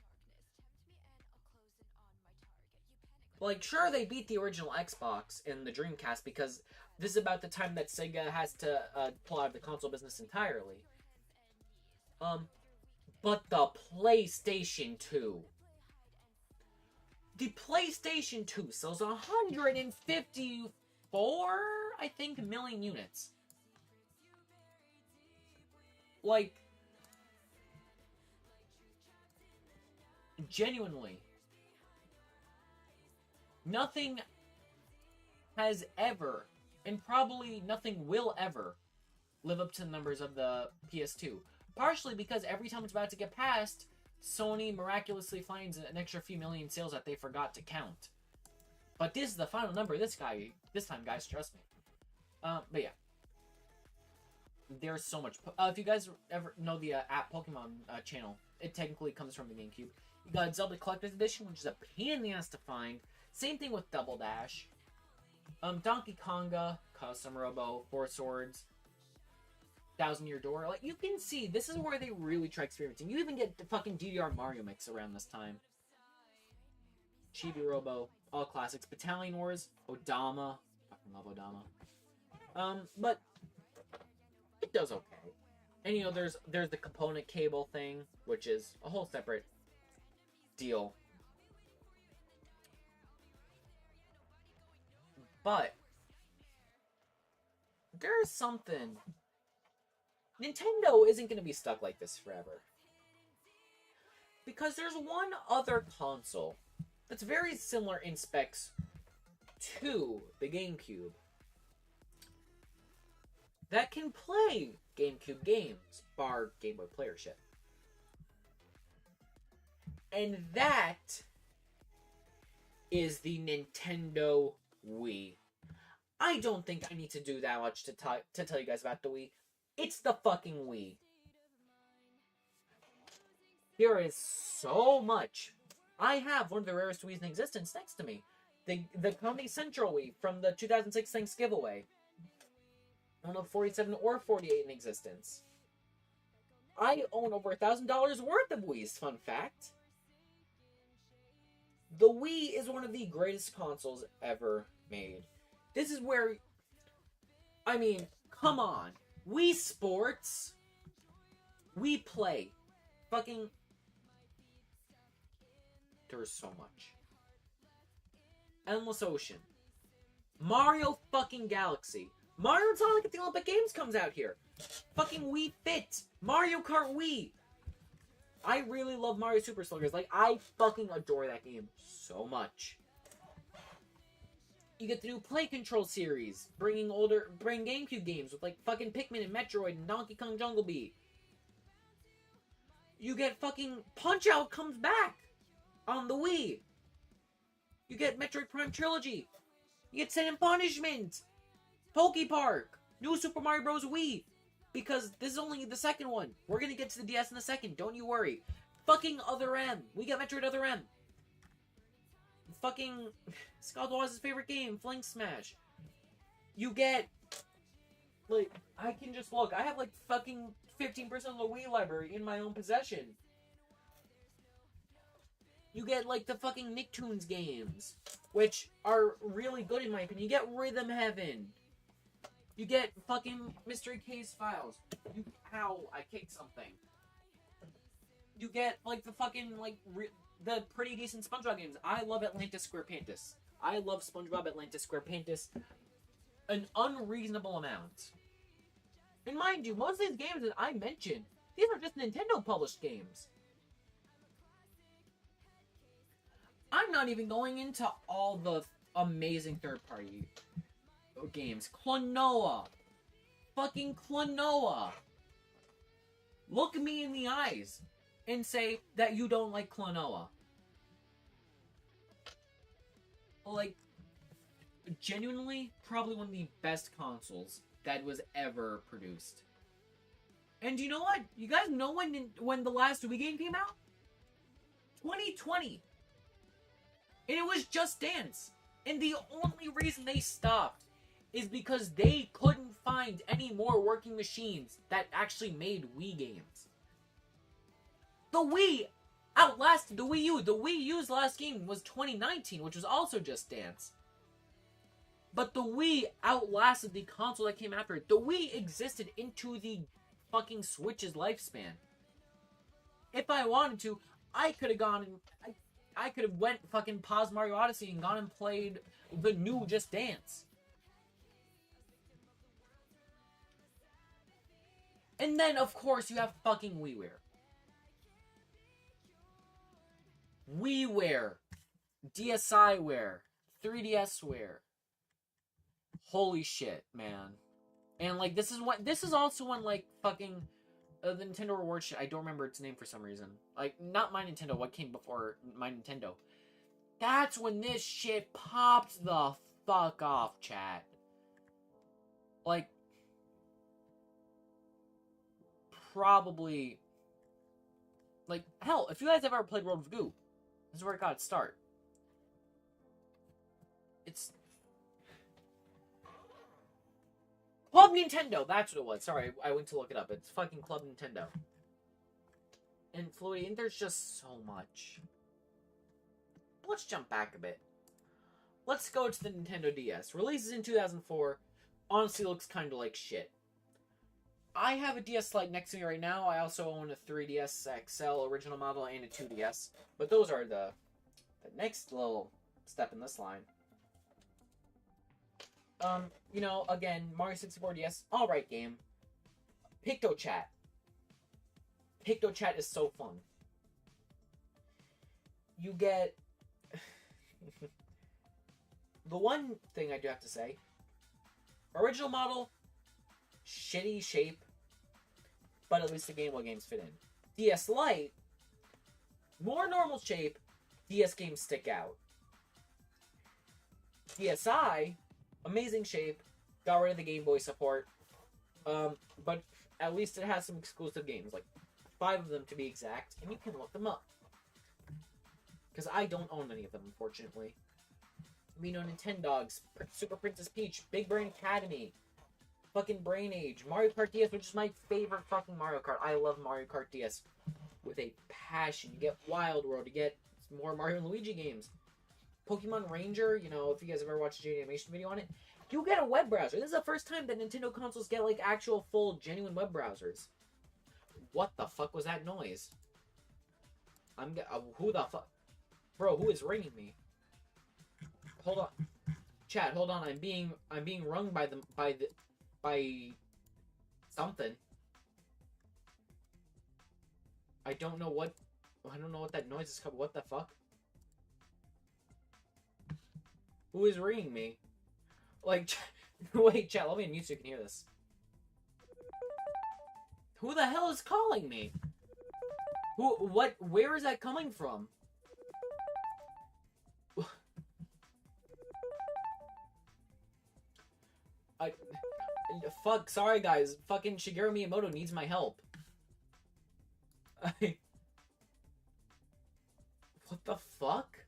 Like, sure, they beat the original Xbox and the Dreamcast because this is about the time that Sega has to pull out of the console business entirely. But the PlayStation 2. The PlayStation 2 sells 154, I think, million units. Like, genuinely, nothing has ever, and probably nothing will ever, live up to the numbers of the PS2. Partially because every time it's about to get passed, Sony miraculously finds an extra few million sales that they forgot to count. But this is the final number this time, guys, trust me. But yeah. There's so much. If you guys ever know the app Pokemon channel, it technically comes from the GameCube. You got Zelda Collector's Edition, which is a pain in the ass to find. Same thing with Double Dash. Donkey Konga, Custom Robo, Four Swords, Thousand Year Door. Like, you can see, this is where they really try experimenting. You even get the fucking DDR Mario mix around this time. Chibi Robo, all classics. Battalion Wars, Odama. Fucking love Odama. But it does okay. And, you know, there's the component cable thing, which is a whole separate deal. But there's something. Nintendo isn't going to be stuck like this forever. Because there's one other console that's very similar in specs to the GameCube. that can play GameCube games, bar Game Boy playership. And that is the Nintendo Wii. I don't think I need to do that much to tell you guys about the Wii. It's the fucking Wii. There is so much. I have one of the rarest Wii's in existence next to me. The Comedy Central Wii from the 2006 Thanksgiving giveaway. I don't know, 47 or 48 in existence. I own over $1,000 worth of Wii's, fun fact. The Wii is one of the greatest consoles ever made. This is where, I mean, come on. Wii Sports, Wii Play, fucking, there's so much. Endless Ocean, Mario fucking Galaxy, Mario and Sonic at the Olympic Games comes out here. Fucking Wii Fit, Mario Kart Wii. I really love Mario Super Sluggers. Like, I fucking adore that game so much. You get the new Play Control series, bringing GameCube games with like fucking Pikmin and Metroid and Donkey Kong Jungle Beat. You get fucking Punch-Out comes back on the Wii. You get Metroid Prime Trilogy. You get Sin and Punishment, Poke Park, New Super Mario Bros. Wii. Because this is only the second one. We're gonna get to the DS in a second, don't you worry. Fucking Other M. We got Metroid Other M. Fucking Scott Waz's favorite game, Flank Smash. You get, like, I can just look. I have like fucking 15% of the Wii library in my own possession. You get like the fucking Nicktoons games, which are really good in my opinion. You get Rhythm Heaven. You get fucking Mystery Case Files. Ow, I kicked something. You get like the fucking like the pretty decent SpongeBob games. I love Atlantis SquarePantis. I love SpongeBob Atlantis SquarePantis an unreasonable amount. And mind you, most of these games that I mentioned, these are just Nintendo published games. I'm not even going into all the amazing third-party games. Klonoa. Fucking Klonoa. Look me in the eyes and say that you don't like Klonoa. Like, genuinely, probably one of the best consoles that was ever produced. And you know what? You guys know when the last Wii game came out? 2020. And it was Just Dance. And the only reason they stopped is because they couldn't find any more working machines that actually made Wii games. The Wii outlasted the Wii U. The Wii U's last game was 2019, which was also Just Dance. But the Wii outlasted the console that came after it. The Wii existed into the fucking Switch's lifespan. If I wanted to, I could have gone and I could have went fucking paused Mario Odyssey and gone and played the new Just Dance. And then, of course, you have fucking WiiWare. WiiWare, DSiWare, 3DSware. Holy shit, man. And like this is also when like fucking the Nintendo Rewards shit. I don't remember its name for some reason. Like not My Nintendo. What came before My Nintendo? That's when this shit popped the fuck off, chat. Like probably like hell. If you guys have ever played World of Goo, this is where it got its start. It's Club Nintendo, that's what it was. Sorry, I went to look it up. It's fucking Club Nintendo. And Floyd, and there's just so much. Let's jump back a bit. Let's go to the Nintendo DS. Releases in 2004. Honestly looks kind of like shit. I have a DS Lite next to me right now. I also own a 3DS XL original model and a 2DS. But those are the next little step in this line. You know, again, Mario 64 DS, alright game. PictoChat. PictoChat is so fun. You get... the one thing I do have to say, original model, shitty shape, but at least the Game Boy games fit in. DS Lite, more normal shape, DS games stick out. DSi, amazing shape, got rid of the Game Boy support, but at least it has some exclusive games, like 5 of them to be exact, and you can look them up. Because I don't own many of them, unfortunately. We know Nintendogs, Super Princess Peach, Big Brain Academy, fucking Brain Age, Mario Kart DS, which is my favorite fucking Mario Kart. I love Mario Kart DS with a passion. You get Wild World, you get more Mario and Luigi games. Pokemon Ranger, you know, if you guys have ever watched a J animation video on it, you get a web browser. This is the first time that Nintendo consoles get, like, actual, full, genuine web browsers. What the fuck was that noise? Who the fuck? Bro, who is ringing me? Hold on. Chat, hold on. I'm being rung by something. I don't know what that noise is called. What the fuck? Who is ringing me? Like, wait, chat, let me unmute so you can hear this. Who the hell is calling me? Where is that coming from? Fuck, sorry guys. Fucking Shigeru Miyamoto needs my help. What the fuck?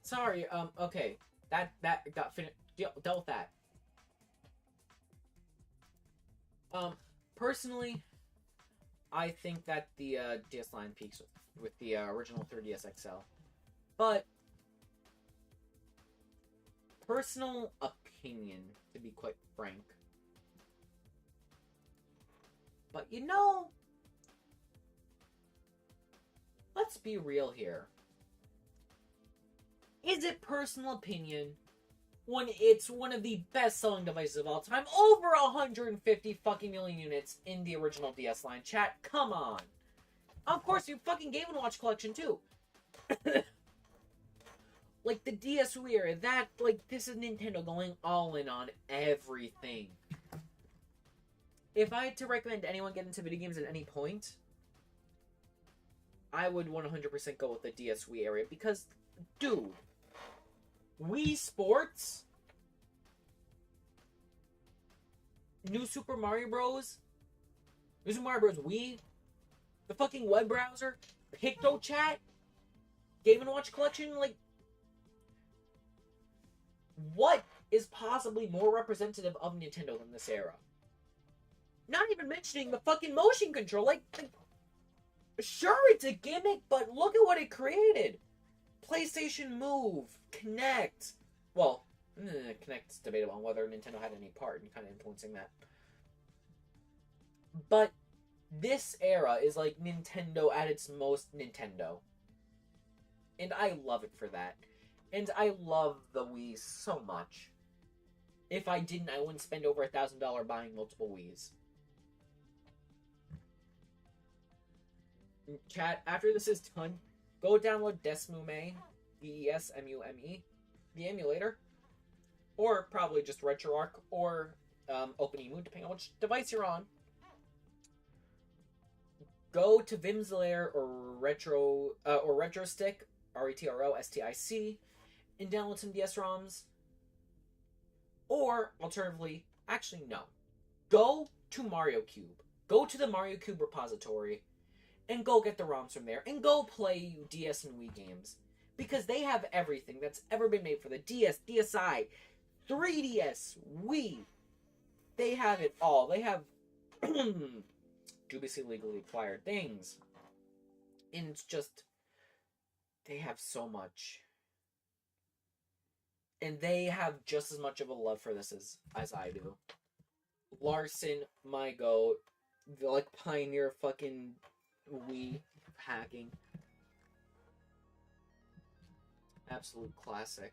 Sorry, okay. That got finished. Dealt with that. Personally, I think that the DS line peaks with the original 3DS XL. But personal opinion, to be quite frank. But you know, let's be real here. Is it personal opinion when it's one of the best-selling devices of all time? Over 150 fucking million units in the original DS line. Chat, come on. Of course, you fucking Game & Watch collection, too. Like, the DS Wii era, this is Nintendo going all in on everything. If I had to recommend anyone get into video games at any point, I would 100% go with the DS Wii era, because, dude, Wii Sports, New Super Mario Bros., New Super Mario Bros. Wii, the fucking web browser, PictoChat, Game & Watch collection, like, what is possibly more representative of Nintendo than this era? Not even mentioning the fucking motion control, like sure, it's a gimmick, but look at what it created. PlayStation Move, Kinect. Well, Kinect's debatable on whether Nintendo had any part in kind of influencing that. But this era is like Nintendo at its most Nintendo. And I love it for that. And I love the Wii so much. If I didn't, I wouldn't spend over $1,000 buying multiple Wiis. Chat, after this is done, go download Desmume, DESMUME, the emulator, or probably just RetroArch, or OpenEMU, depending on which device you're on. Go to Vim's Lair or RetroStick, RetroStic, and download some DS-ROMs. Or, alternatively, actually no. Go to Mario Cube. Go to the Mario Cube repository, and go get the ROMs from there, and go play DS and Wii games. Because they have everything that's ever been made for the DS, DSi, 3DS, Wii. They have it all. They have dubiously legally acquired things. And it's just, they have so much. And they have just as much of a love for this as I do. Larson, my goat, the like pioneer fucking Wii hacking. Absolute classic.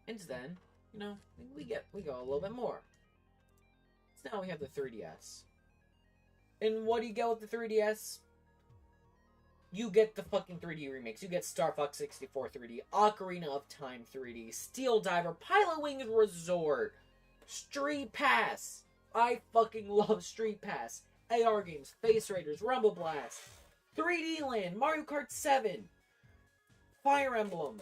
And then, you know, we go a little bit more. So now we have the 3DS. And what do you get with the 3DS? You get the fucking 3D remakes. You get Star Fox 64 3D, Ocarina of Time 3D, Steel Diver, Pilot Wings Resort, Street Pass. I fucking love Street Pass. AR games, Face Raiders, Rumble Blast, 3D Land, Mario Kart 7, Fire Emblem,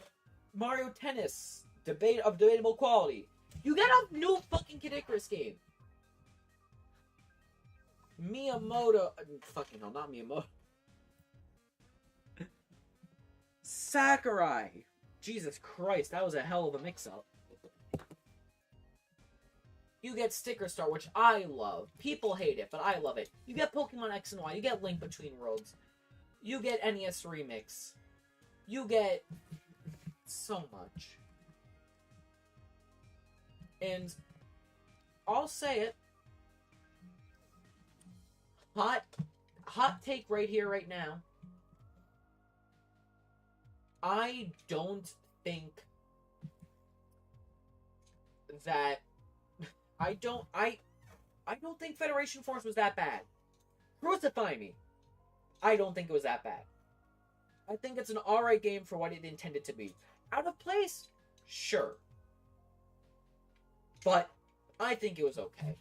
Mario Tennis, debatable quality. You get a new fucking Kid Icarus game. Miyamoto, fucking hell, not Miyamoto. Sakurai. Jesus Christ, that was a hell of a mix-up. You get Sticker Star, which I love. People hate it, but I love it. You get Pokemon X and Y. You get Link Between Worlds. You get NES Remix. You get so much. And I'll say it. Hot take right here, right now. I don't think that I don't think Federation Force was that bad. Crucify me. I don't think it was that bad. I think it's an alright game for what it intended to be. Out of place? Sure. But I think it was okay.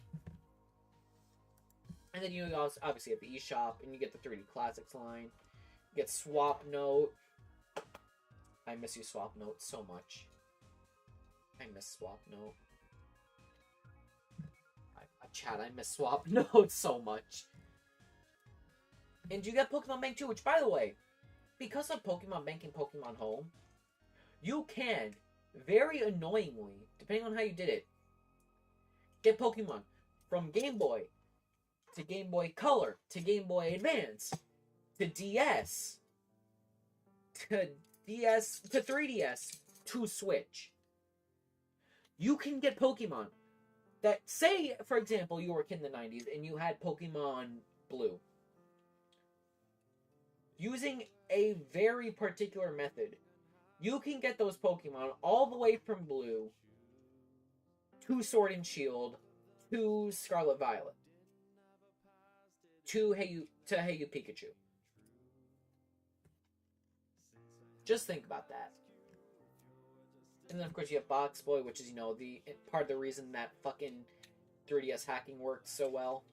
And then you also obviously have the eShop, and you get the 3D Classics line. You get Swap Note. I miss you, Swap Note, so much. I miss Swap Note. Chat, I miss Swap Note so much. And you get Pokemon Bank too, which, by the way, because of Pokemon Bank and Pokemon Home, you can, very annoyingly, depending on how you did it, get Pokemon from Game Boy to Game Boy Color to Game Boy Advance to DS to 3DS to Switch. You can get Pokemon that, say, for example, you were a kid in the 90s and you had Pokemon Blue. Using a very particular method, you can get those Pokemon all the way from Blue to Sword and Shield to Scarlet Violet to Hey You Pikachu. Just think about that. And then, of course, you have Box Boy, which is, the part of the reason that fucking 3DS hacking works so well.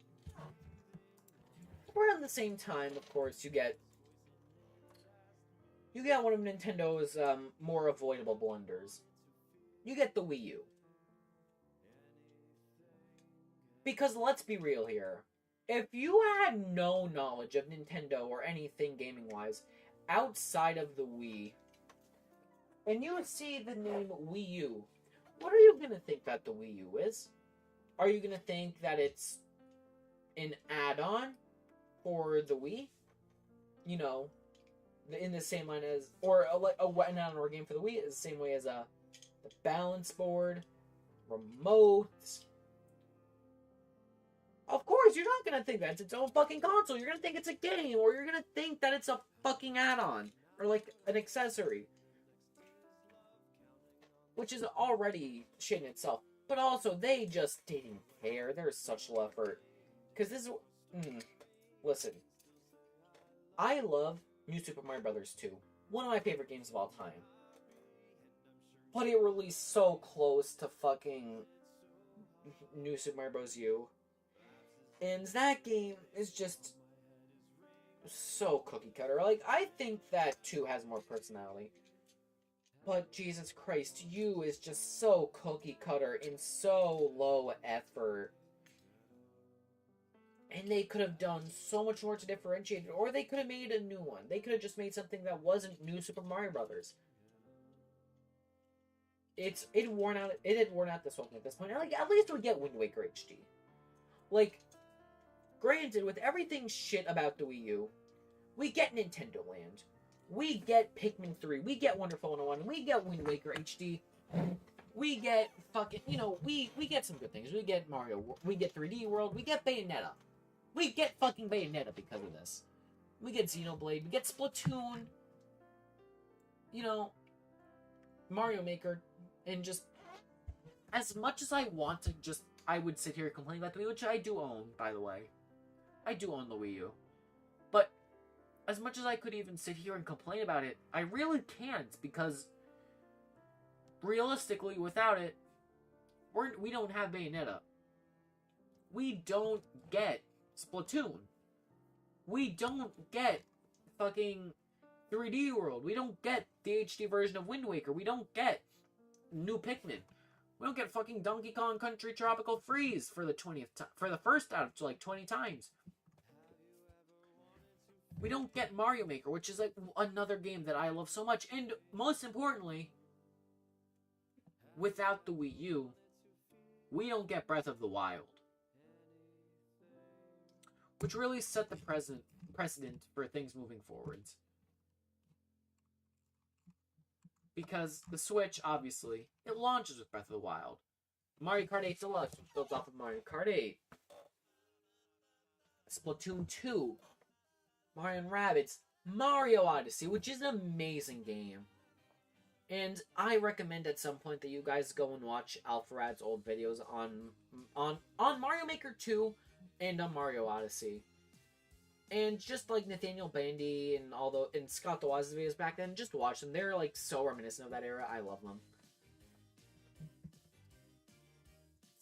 Around the same time, of course, you get one of Nintendo's more avoidable blunders. You get the Wii U. Because let's be real here. If you had no knowledge of Nintendo or anything gaming-wise outside of the Wii, and you see the name Wii U, what are you going to think that the Wii U is? Are you going to think that it's an add-on for the Wii? In the same line as, or an add-on or a game for the Wii is the same way as the balance board, remote. Of course, you're not going to think that it's its own fucking console. You're going to think it's a game, or you're going to think that it's a fucking add-on, or like an accessory. Which is already shit in itself. But also, they just didn't care. There's such low effort. Because this is... Listen. I love New Super Mario Bros. 2. One of my favorite games of all time. But it released so close to fucking New Super Mario Bros. U. And that game is just so cookie cutter. Like, I think that 2 has more personality. But Jesus Christ, U is just so cookie cutter and so low effort. And they could have done so much more to differentiate it, or they could have made a new one. They could have just made something that wasn't New Super Mario Brothers. It had worn out this whole thing at this point. Like, at least we get Wind Waker HD. Like, granted, with everything shit about the Wii U, we get Nintendo Land. We get Pikmin 3. We get Wonderful 101. We get Wind Waker HD. We get fucking, we get some good things. We get Mario. We get 3D World. We get Bayonetta. We get fucking Bayonetta because of this. We get Xenoblade. We get Splatoon. Mario Maker. And just, as much as I want to I would sit here and complain about the Wii U, which I do own, by the way. I do own the Wii U. But as much as I could even sit here and complain about it, I really can't, because realistically, without it, we don't have Bayonetta. We don't get Splatoon. We don't get fucking 3D World. We don't get the HD version of Wind Waker. We don't get new Pikmin. We don't get fucking Donkey Kong Country Tropical Freeze for the 20th time, for the first out of like 20 times. We don't get Mario Maker, which is like another game that I love so much. And most importantly, without the Wii U, we don't get Breath of the Wild. Which really set the precedent for things moving forwards. Because the Switch, obviously, it launches with Breath of the Wild. Mario Kart 8 Deluxe, which builds off of Mario Kart 8. Splatoon 2. Mario & Rabbids. Mario Odyssey, which is an amazing game. And I recommend at some point that you guys go and watch Alpharad's old videos on Mario Maker 2 and on Mario Odyssey. And just like Nathaniel Bandy and Scott DeWaz's videos back then, just watch them. They're like so reminiscent of that era. I love them.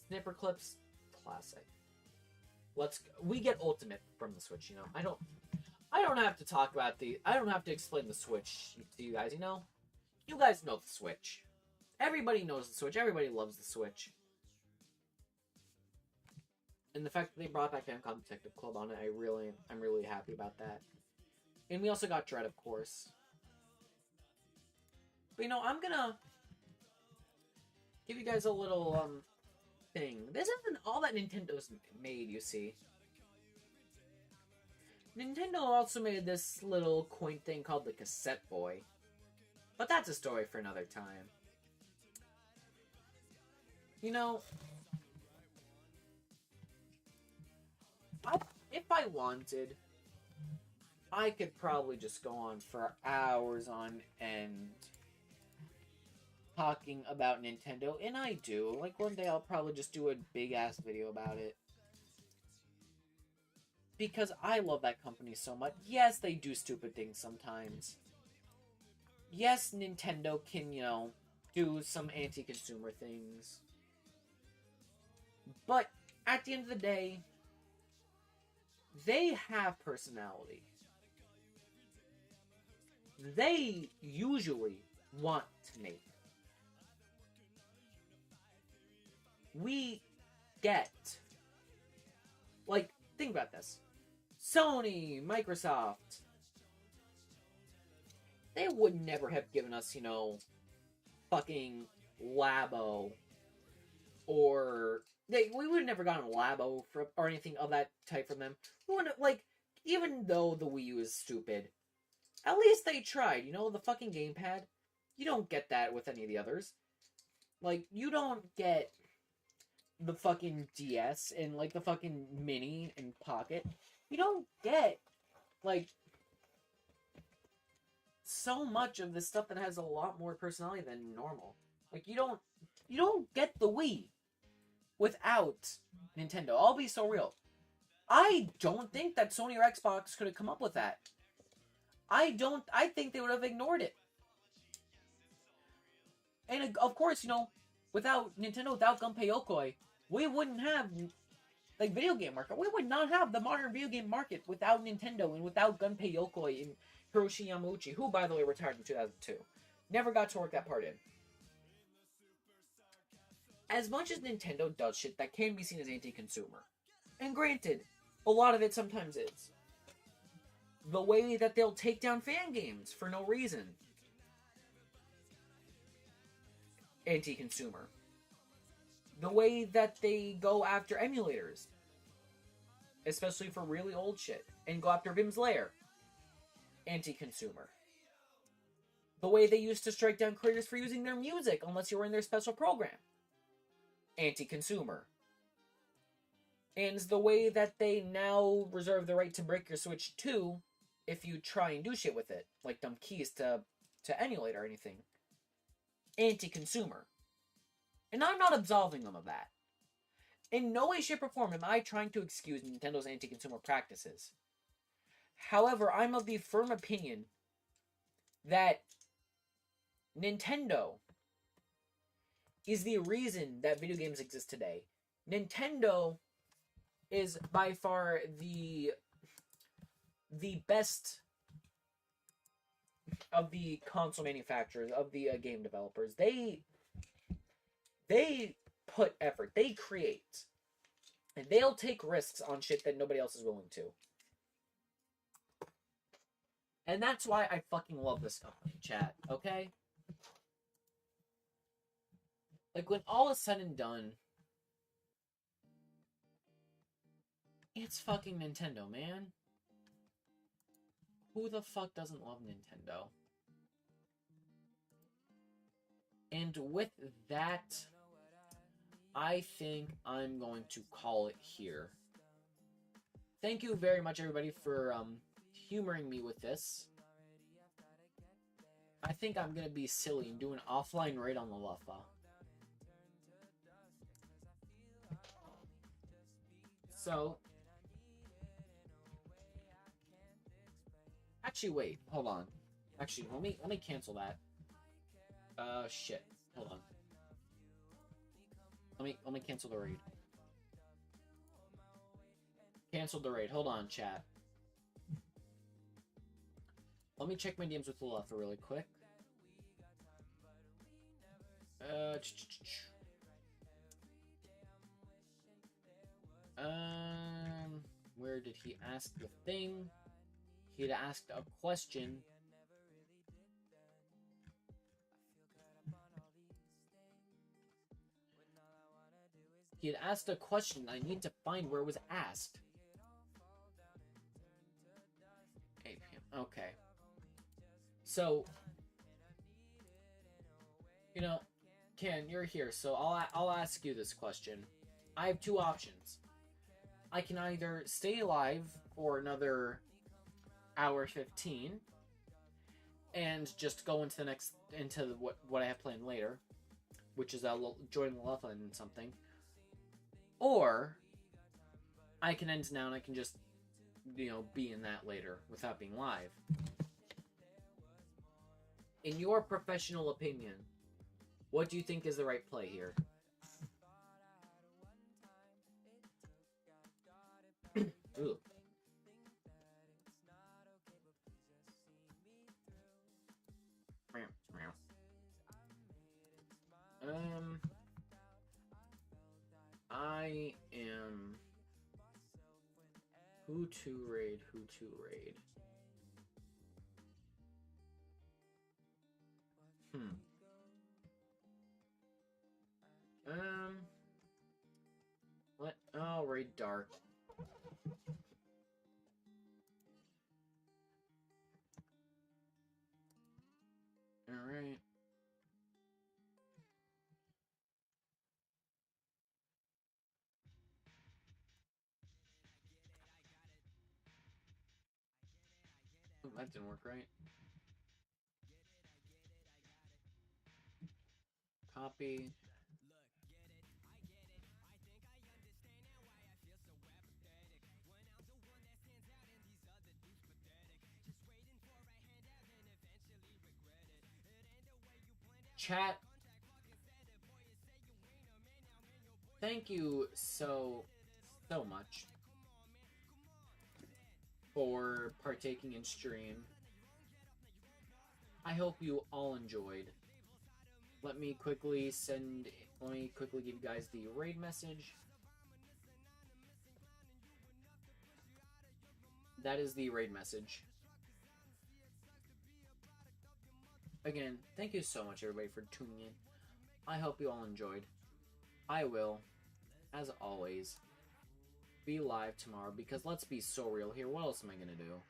Snipper clips, classic. We get Ultimate from the Switch, you know. I don't have to talk about I don't have to explain the Switch to you guys, you know. You guys know the Switch. Everybody knows the Switch. Everybody loves the Switch. And the fact that they brought back Famicom Detective Club on it, I'm really happy about that. And we also got Dread, of course. But you know, I'm gonna give you guys a little thing. This isn't all that Nintendo's made, you see. Nintendo also made this little quaint thing called the Cassette Boy. But that's a story for another time. You know, if I wanted, I could probably just go on for hours on end talking about Nintendo, and I do. Like, one day I'll probably just do a big-ass video about it. Because I love that company so much. Yes, they do stupid things sometimes. Yes, Nintendo can, you know, do some anti-consumer things. But, at the end of the day, they have personality. They usually want to make. We get, like, think about this. Sony, Microsoft, they would never have given us, you know, fucking Labo, or we would have never gotten a Labo or anything of that type from them. We wouldn't, like, even though the Wii U is stupid, at least they tried. You know, the fucking gamepad, you don't get that with any of the others. Like, you don't get the fucking DS and, like, the fucking Mini and Pocket. You don't get, like, so much of the stuff that has a lot more personality than normal. Like, you don't get the Wii without Nintendo. I'll be so real. I don't think that Sony or Xbox could have come up with that. I think they would have ignored it. And of course, you know, without Nintendo, without Gunpei Yokoi, we wouldn't have, like, video game market. We would not have the modern video game market without Nintendo and without Gunpei Yokoi and Hiroshi Yamauchi, who, by the way, retired in 2002. Never got to work that part in. As much as Nintendo does shit that can be seen as anti-consumer, and granted, a lot of it sometimes is, the way that they'll take down fan games for no reason, anti-consumer. The way that they go after emulators, especially for really old shit, and go after Vim's Lair, anti-consumer. The way they used to strike down creators for using their music unless you were in their special program, anti-consumer. And the way that they now reserve the right to break your Switch too if you try and do shit with it, like dumb keys to emulate or anything, anti-consumer. And I'm not absolving them of that. In no way, shape, or form am I trying to excuse Nintendo's anti-consumer practices. However, I'm of the firm opinion that Nintendo is the reason that video games exist today. Nintendo is by far the best of the console manufacturers, of the game developers. They put effort, they create, and they'll take risks on shit that nobody else is willing to. And that's why I fucking love this company, chat, okay? Like, when all is said and done, it's fucking Nintendo, man. Who the fuck doesn't love Nintendo? And with that, I think I'm going to call it here. Thank you very much, everybody, for humoring me with this. I think I'm gonna be silly and do an offline raid on the Luffa. So, actually, wait, hold on. Actually, let me cancel that. Shit. Hold on. Let me cancel the raid. Cancel the raid. Hold on, chat. Let me check my DMs with Luffa really quick. Where did he ask the thing? He had asked a question. He had asked a question. I need to find where it was asked. 8 p.m. Okay. So, you know, Ken, you're here, so I'll ask you this question. I have two options. I can either stay alive for another hour 15 and just go into what I have planned later, which is join Luffa and something, or I can end now and I can just, you know, be in that later without being live. In your professional opinion, what do you think is the right play here? Ooh. I am who to raid. What? Oh, raid dark. Alright. Oh, that didn't work right. Copy. Chat. Thank you so much for partaking in stream. I hope you all enjoyed. Let me quickly give you guys the raid message. That is the raid message. Again, thank you so much, everybody, for tuning in. I hope you all enjoyed. I will, as always, be live tomorrow, because let's be so real here. What else am I going to do?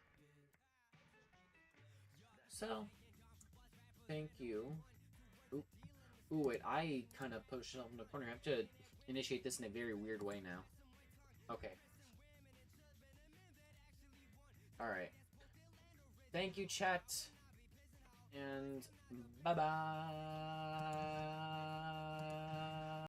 So, thank you. Ooh, wait, I kind of pushed myself in the corner. I have to initiate this in a very weird way now. Okay. Alright. Thank you, chat. And bye-bye.